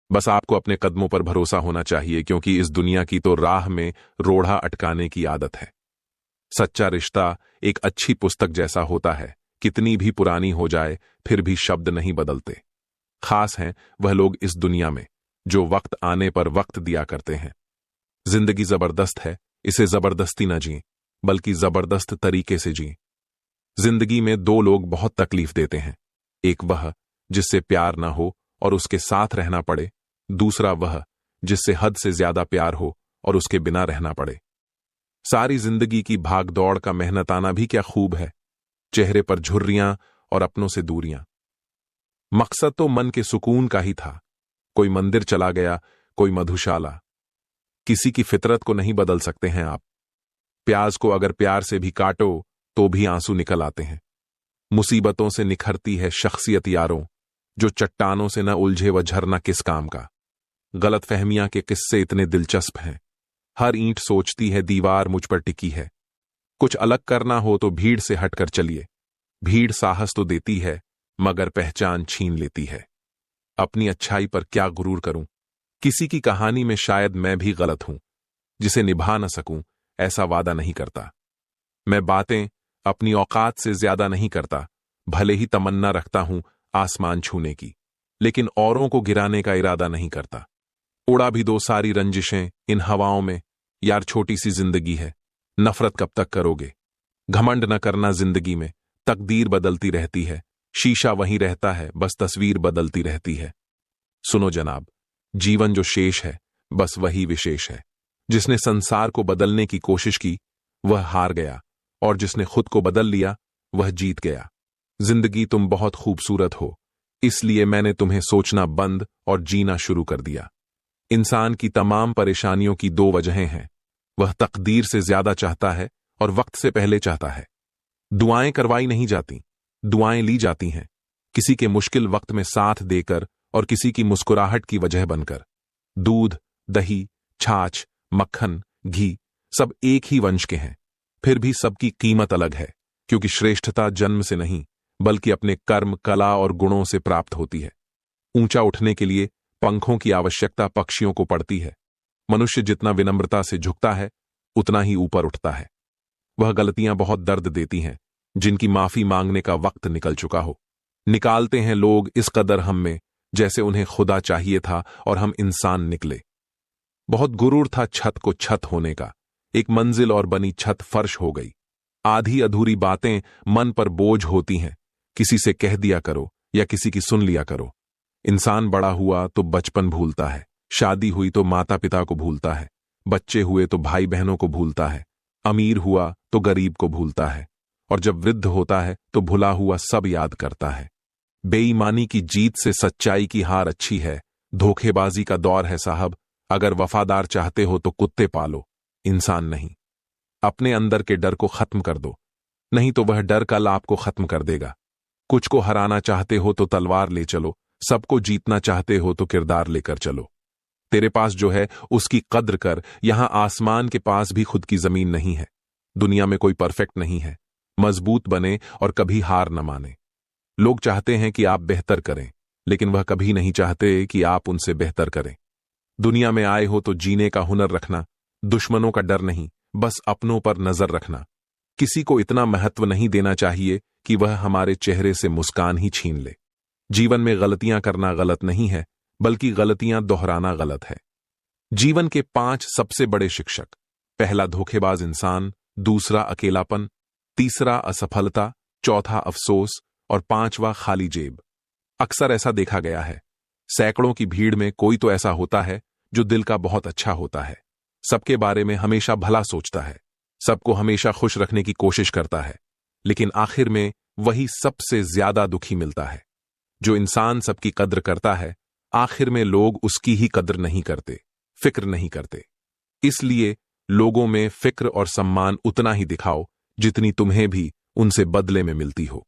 बस आपको अपने कदमों पर भरोसा होना चाहिए, क्योंकि इस दुनिया की तो राह में रोड़ा अटकाने की आदत है। सच्चा रिश्ता एक अच्छी पुस्तक जैसा होता है, कितनी भी पुरानी हो जाए फिर भी शब्द नहीं बदलते। खास हैं वह लोग इस दुनिया में जो वक्त आने पर वक्त दिया करते हैं। जिंदगी जबरदस्त है, इसे जबरदस्ती न जिए, बल्कि जबरदस्त तरीके से जिए। जिंदगी में दो लोग बहुत तकलीफ देते हैं, एक वह जिससे प्यार ना हो और उसके साथ रहना पड़े, दूसरा वह जिससे हद से ज्यादा प्यार हो और उसके बिना रहना पड़े। सारी जिंदगी की भागदौड़ का मेहनताना भी क्या खूब है, चेहरे पर झुर्रियां और अपनों से दूरियां। मकसद तो मन के सुकून का ही था। कोई मंदिर चला गया, कोई मधुशाला। किसी की फितरत को नहीं बदल सकते हैं आप। प्याज को अगर प्यार से भी काटो तो भी आंसू निकल आते हैं। मुसीबतों से निखरती है शख्सियत यारों, जो चट्टानों से न उलझे वह झरना किस काम का। गलत फहमियां के किस्से इतने दिलचस्प हैं। हर ईंट सोचती है दीवार मुझ पर टिकी है। कुछ अलग करना हो तो भीड़ से हटकर चलिए। भीड़ साहस तो देती है, मगर पहचान छीन लेती है। अपनी अच्छाई पर क्या गुरूर करूं, किसी की कहानी में शायद मैं भी गलत हूं। जिसे निभा न सकूं ऐसा वादा नहीं करता। मैं बातें अपनी औकात से ज्यादा नहीं करता, भले ही तमन्ना रखता हूं आसमान छूने की, लेकिन औरों को गिराने का इरादा नहीं करता। उड़ा भी दो सारी रंजिशें इन हवाओं में, यार छोटी सी जिंदगी है, नफरत कब तक करोगे। घमंड न करना जिंदगी में, तकदीर बदलती रहती है, शीशा वहीं रहता है, बस तस्वीर बदलती रहती है। सुनो जनाब, जीवन जो शेष है बस वही विशेष है। जिसने संसार को बदलने की कोशिश की वह हार गया, और जिसने खुद को बदल लिया वह जीत गया। जिंदगी तुम बहुत खूबसूरत हो, इसलिए मैंने तुम्हें सोचना बंद और जीना शुरू कर दिया। इंसान की तमाम परेशानियों की दो वजहें हैं, वह तकदीर से ज्यादा चाहता है और वक्त से पहले चाहता है। दुआएं करवाई नहीं जाती, दुआएं ली जाती हैं, किसी के मुश्किल वक्त में साथ देकर और किसी की मुस्कुराहट की वजह बनकर। दूध, दही, छाछ, मक्खन, घी सब एक ही वंश के हैं, फिर भी सबकी कीमत अलग है, क्योंकि श्रेष्ठता जन्म से नहीं बल्कि अपने कर्म, कला और गुणों से प्राप्त होती है। ऊंचा उठने के लिए पंखों की आवश्यकता पक्षियों को पड़ती है। मनुष्य जितना विनम्रता से झुकता है उतना ही ऊपर उठता है। वह गलतियां बहुत दर्द देती हैं जिनकी माफी मांगने का वक्त निकल चुका हो। निकालते हैं लोग इस कदर हम में जैसे उन्हें खुदा चाहिए था और हम इंसान निकले। बहुत गुरूर था छत को छत होने का, एक मंजिल और बनी छत फर्श हो गई। आधी अधूरी बातें मन पर बोझ होती हैं, किसी से कह दिया करो या किसी की सुन लिया करो। इंसान बड़ा हुआ तो बचपन भूलता है, शादी हुई तो माता पिता को भूलता है, बच्चे हुए तो भाई बहनों को भूलता है, अमीर हुआ तो गरीब को भूलता है, और जब वृद्ध होता है तो भुला हुआ सब याद करता है। बेईमानी की जीत से सच्चाई की हार अच्छी है, धोखेबाजी का दौर है साहब। अगर वफादार चाहते हो तो कुत्ते पालो, इंसान नहीं। अपने अंदर के डर को खत्म कर दो, नहीं तो वह डर कल आपको खत्म कर देगा। कुछ को हराना चाहते हो तो तलवार ले चलो, सबको जीतना चाहते हो तो किरदार लेकर चलो। तेरे पास जो है उसकी कद्र कर, यहां आसमान के पास भी खुद की जमीन नहीं है। दुनिया में कोई परफेक्ट नहीं है। मजबूत बने और कभी हार न माने। लोग चाहते हैं कि आप बेहतर करें, लेकिन वह कभी नहीं चाहते कि आप उनसे बेहतर करें। दुनिया में आए हो तो जीने का हुनर रखना, दुश्मनों का डर नहीं, बस अपनों पर नजर रखना। किसी को इतना महत्व नहीं देना चाहिए कि वह हमारे चेहरे से मुस्कान ही छीन ले। जीवन में गलतियां करना गलत नहीं है, बल्कि गलतियां दोहराना गलत है। जीवन के 5 सबसे बड़े शिक्षक: पहला धोखेबाज इंसान, दूसरा अकेलापन, तीसरा असफलता, चौथा अफसोस और 5वां खाली जेब। अक्सर ऐसा देखा गया है, सैकड़ों की भीड़ में कोई तो ऐसा होता है जो दिल का बहुत अच्छा होता है, सबके बारे में हमेशा भला सोचता है, सबको हमेशा खुश रखने की कोशिश करता है, लेकिन आखिर में वही सबसे ज्यादा दुखी मिलता है। जो इंसान सबकी कद्र करता है, आखिर में लोग उसकी ही कद्र नहीं करते, फिक्र नहीं करते। इसलिए लोगों में फिक्र और सम्मान उतना ही दिखाओ जितनी तुम्हें भी उनसे बदले में मिलती हो।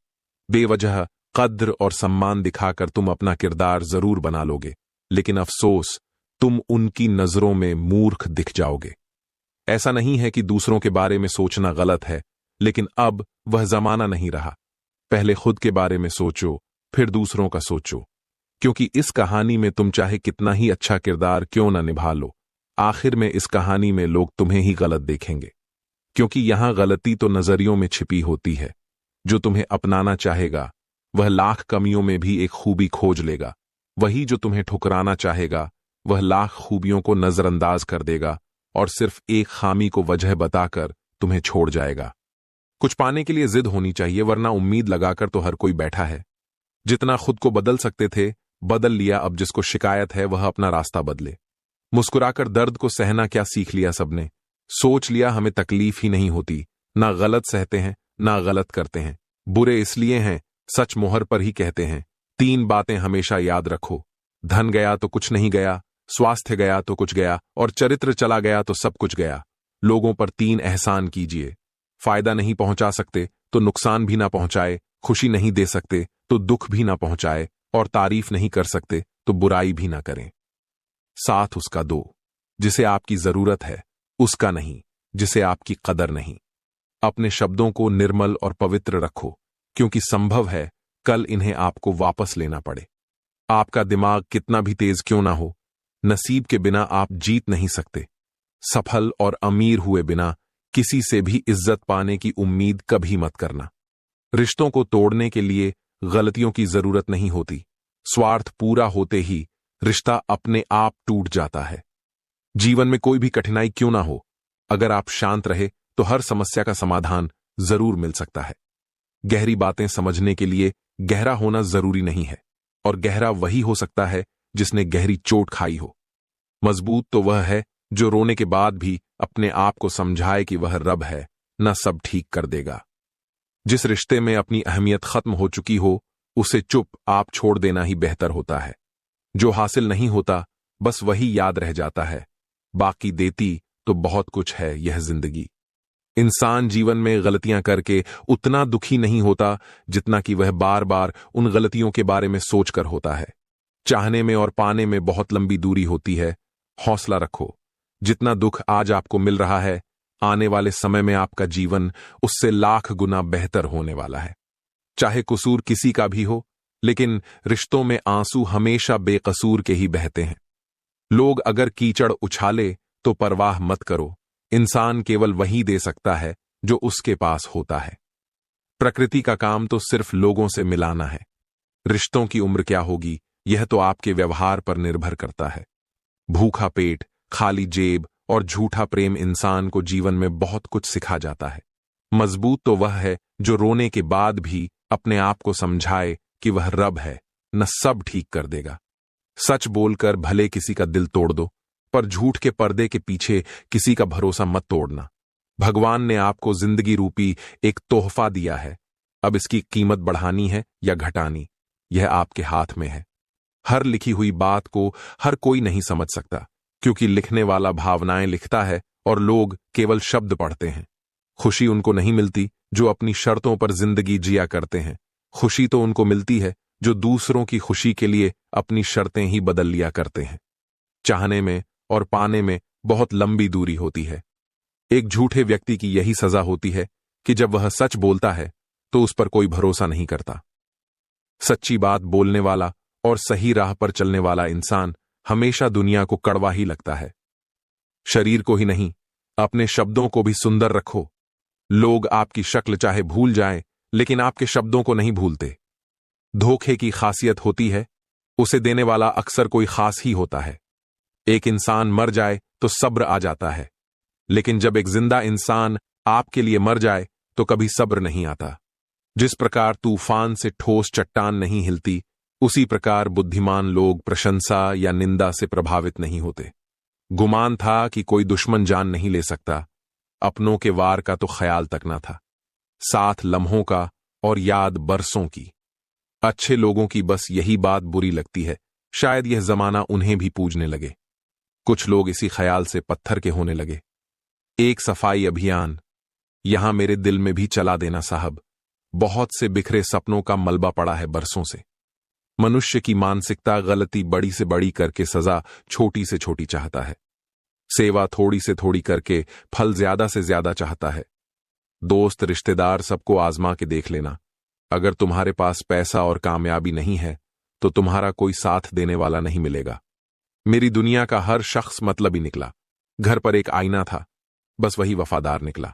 बेवजह कद्र और सम्मान दिखाकर तुम अपना किरदार जरूर बना लोगे, लेकिन अफसोस, तुम उनकी नजरों में मूर्ख दिख जाओगे। ऐसा नहीं है कि दूसरों के बारे में सोचना गलत है, लेकिन अब वह जमाना नहीं रहा। पहले खुद के बारे में सोचो, फिर दूसरों का सोचो, क्योंकि इस कहानी में तुम चाहे कितना ही अच्छा किरदार क्यों न निभा लो, आखिर में इस कहानी में लोग तुम्हें ही गलत देखेंगे। क्योंकि यहां गलती तो नजरियों में छिपी होती है। जो तुम्हें अपनाना चाहेगा वह लाख कमियों में भी एक खूबी खोज लेगा, वही जो तुम्हें ठुकराना चाहेगा वह लाख खूबियों को नजरअंदाज कर देगा और सिर्फ एक खामी को वजह बताकर तुम्हें छोड़ जाएगा। कुछ पाने के लिए जिद होनी चाहिए, वरना उम्मीद लगाकर तो हर कोई बैठा है। जितना खुद को बदल सकते थे बदल लिया, अब जिसको शिकायत है वह अपना रास्ता बदले। मुस्कुराकर दर्द को सहना क्या सीख लिया सबने। सोच लिया हमें तकलीफ ही नहीं होती, ना गलत सहते हैं ना गलत करते हैं। बुरे इसलिए हैं, सच मोहर पर ही कहते हैं। 3 बातें हमेशा याद रखो: धन गया तो कुछ नहीं गया, स्वास्थ्य गया तो कुछ गया, और चरित्र चला गया तो सब कुछ गया। लोगों पर 3 एहसान कीजिए: फायदा नहीं पहुंचा सकते तो नुकसान भी ना पहुंचाए, खुशी नहीं दे सकते तो दुख भी ना पहुंचाए, और तारीफ नहीं कर सकते तो बुराई भी ना करें। साथ उसका दो जिसे आपकी जरूरत है, उसका नहीं जिसे आपकी कदर नहीं। अपने शब्दों को निर्मल और पवित्र रखो, क्योंकि संभव है कल इन्हें आपको वापस लेना पड़े। आपका दिमाग कितना भी तेज क्यों ना हो, नसीब के बिना आप जीत नहीं सकते। सफल और अमीर हुए बिना किसी से भी इज्जत पाने की उम्मीद कभी मत करना। रिश्तों को तोड़ने के लिए गलतियों की जरूरत नहीं होती, स्वार्थ पूरा होते ही रिश्ता अपने आप टूट जाता है। जीवन में कोई भी कठिनाई क्यों ना हो, अगर आप शांत रहे तो हर समस्या का समाधान जरूर मिल सकता है। गहरी बातें समझने के लिए गहरा होना जरूरी नहीं है, और गहरा वही हो सकता है जिसने गहरी चोट खाई हो। मजबूत तो वह है जो रोने के बाद भी अपने आप को समझाए कि वह रब है, न सब ठीक कर देगा। जिस रिश्ते में अपनी अहमियत खत्म हो चुकी हो, उसे चुप आप छोड़ देना ही बेहतर होता है। जो हासिल नहीं होता बस वही याद रह जाता है, बाकी देती तो बहुत कुछ है यह जिंदगी। इंसान जीवन में गलतियां करके उतना दुखी नहीं होता जितना कि वह बार बार उन गलतियों के बारे में सोचकर होता है। चाहने में और पाने में बहुत लंबी दूरी होती है। हौसला रखो, जितना दुख आज आपको मिल रहा है, आने वाले समय में आपका जीवन उससे लाख गुना बेहतर होने वाला है। चाहे कसूर किसी का भी हो, लेकिन रिश्तों में आंसू हमेशा बेकसूर के ही बहते हैं। लोग अगर कीचड़ उछाले तो परवाह मत करो, इंसान केवल वही दे सकता है जो उसके पास होता है। प्रकृति का काम तो सिर्फ लोगों से मिलाना है। रिश्तों की उम्र क्या होगी, यह तो आपके व्यवहार पर निर्भर करता है। भूखा पेट, खाली जेब और झूठा प्रेम इंसान को जीवन में बहुत कुछ सिखा जाता है। मजबूत तो वह है जो रोने के बाद भी अपने आप को समझाए कि वह रब है, न सब ठीक कर देगा। सच बोलकर भले किसी का दिल तोड़ दो, पर झूठ के पर्दे के पीछे किसी का भरोसा मत तोड़ना। भगवान ने आपको जिंदगी रूपी एक तोहफा दिया है, अब इसकी कीमत बढ़ानी है या घटानी, यह आपके हाथ में है। हर लिखी हुई बात को हर कोई नहीं समझ सकता, क्योंकि लिखने वाला भावनाएं लिखता है और लोग केवल शब्द पढ़ते हैं। खुशी उनको नहीं मिलती जो अपनी शर्तों पर जिंदगी जिया करते हैं। खुशी तो उनको मिलती है जो दूसरों की खुशी के लिए अपनी शर्तें ही बदल लिया करते हैं। चाहने में और पाने में बहुत लंबी दूरी होती है। एक झूठे व्यक्ति की यही सजा होती है कि जब वह सच बोलता है तो उस पर कोई भरोसा नहीं करता। सच्ची बात बोलने वाला और सही राह पर चलने वाला इंसान हमेशा दुनिया को कड़वा ही लगता है। शरीर को ही नहीं, अपने शब्दों को भी सुंदर रखो। लोग आपकी शक्ल चाहे भूल जाएं, लेकिन आपके शब्दों को नहीं भूलते। धोखे की खासियत होती है, उसे देने वाला अक्सर कोई खास ही होता है। एक इंसान मर जाए तो सब्र आ जाता है, लेकिन जब एक जिंदा इंसान आपके लिए मर जाए तो कभी सब्र नहीं आता। जिस प्रकार तूफान से ठोस चट्टान नहीं हिलती, उसी प्रकार बुद्धिमान लोग प्रशंसा या निंदा से प्रभावित नहीं होते। गुमान था कि कोई दुश्मन जान नहीं ले सकता, अपनों के वार का तो ख्याल तक न था। साथ लम्हों का और याद बरसों की। अच्छे लोगों की बस यही बात बुरी लगती है, शायद यह जमाना उन्हें भी पूजने लगे। कुछ लोग इसी ख्याल से पत्थर के होने लगे। एक सफाई अभियान यहां मेरे दिल में भी चला देना साहब। बहुत से बिखरे सपनों का मलबा पड़ा है बरसों से। मनुष्य की मानसिकता गलती बड़ी से बड़ी करके सजा छोटी से छोटी चाहता है। सेवा थोड़ी से थोड़ी करके फल ज्यादा से ज्यादा चाहता है। दोस्त रिश्तेदार सबको आजमा के देख लेना। अगर तुम्हारे पास पैसा और कामयाबी नहीं है तो तुम्हारा कोई साथ देने वाला नहीं मिलेगा। मेरी दुनिया का हर शख्स मतलबी निकला। घर पर एक आईना था, बस वही वफादार निकला।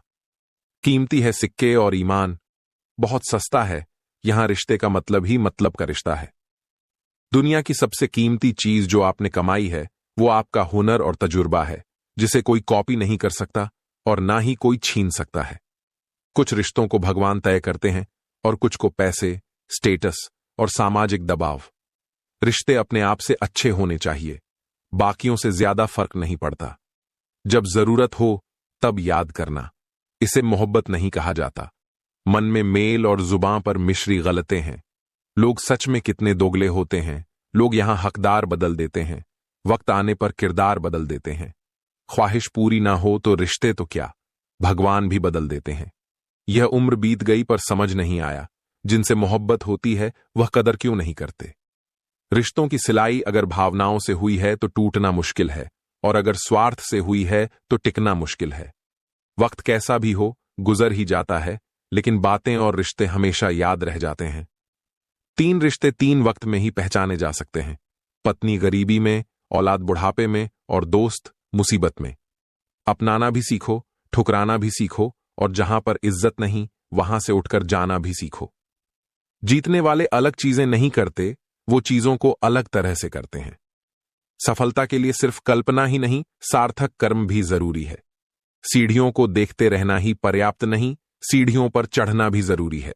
कीमती है सिक्के और ईमान, बहुत सस्ता है। यहां रिश्ते का मतलब ही मतलब का रिश्ता है। दुनिया की सबसे कीमती चीज जो आपने कमाई है वो आपका हुनर और तजुर्बा है, जिसे कोई कॉपी नहीं कर सकता और ना ही कोई छीन सकता है। कुछ रिश्तों को भगवान तय करते हैं और कुछ को पैसे, स्टेटस और सामाजिक दबाव। रिश्ते अपने आप से अच्छे होने चाहिए, बाकियों से ज्यादा फर्क नहीं पड़ता। जब जरूरत हो तब याद करना, इसे मोहब्बत नहीं कहा जाता। मन में मेल और जुबां पर मिश्री गलते हैं। लोग सच में कितने दोगले होते हैं। लोग यहां हकदार बदल देते हैं, वक्त आने पर किरदार बदल देते हैं। ख्वाहिश पूरी ना हो तो रिश्ते तो क्या, भगवान भी बदल देते हैं। यह उम्र बीत गई पर समझ नहीं आया, जिनसे मोहब्बत होती है वह कदर क्यों नहीं करते। रिश्तों की सिलाई अगर भावनाओं से हुई है तो टूटना मुश्किल है, और अगर स्वार्थ से हुई है तो टिकना मुश्किल है। वक्त कैसा भी हो गुजर ही जाता है, लेकिन बातें और रिश्ते हमेशा याद रह जाते हैं। 3 रिश्ते 3 वक्त में ही पहचाने जा सकते हैं। पत्नी गरीबी में, औलाद बुढ़ापे में और दोस्त मुसीबत में। अपनाना भी सीखो, ठुकराना भी सीखो, और जहां पर इज्जत नहीं वहां से उठकर जाना भी सीखो। जीतने वाले अलग चीजें नहीं करते, वो चीजों को अलग तरह से करते हैं। सफलता के लिए सिर्फ कल्पना ही नहीं, सार्थक कर्म भी जरूरी है। सीढ़ियों को देखते रहना ही पर्याप्त नहीं, सीढ़ियों पर चढ़ना भी जरूरी है।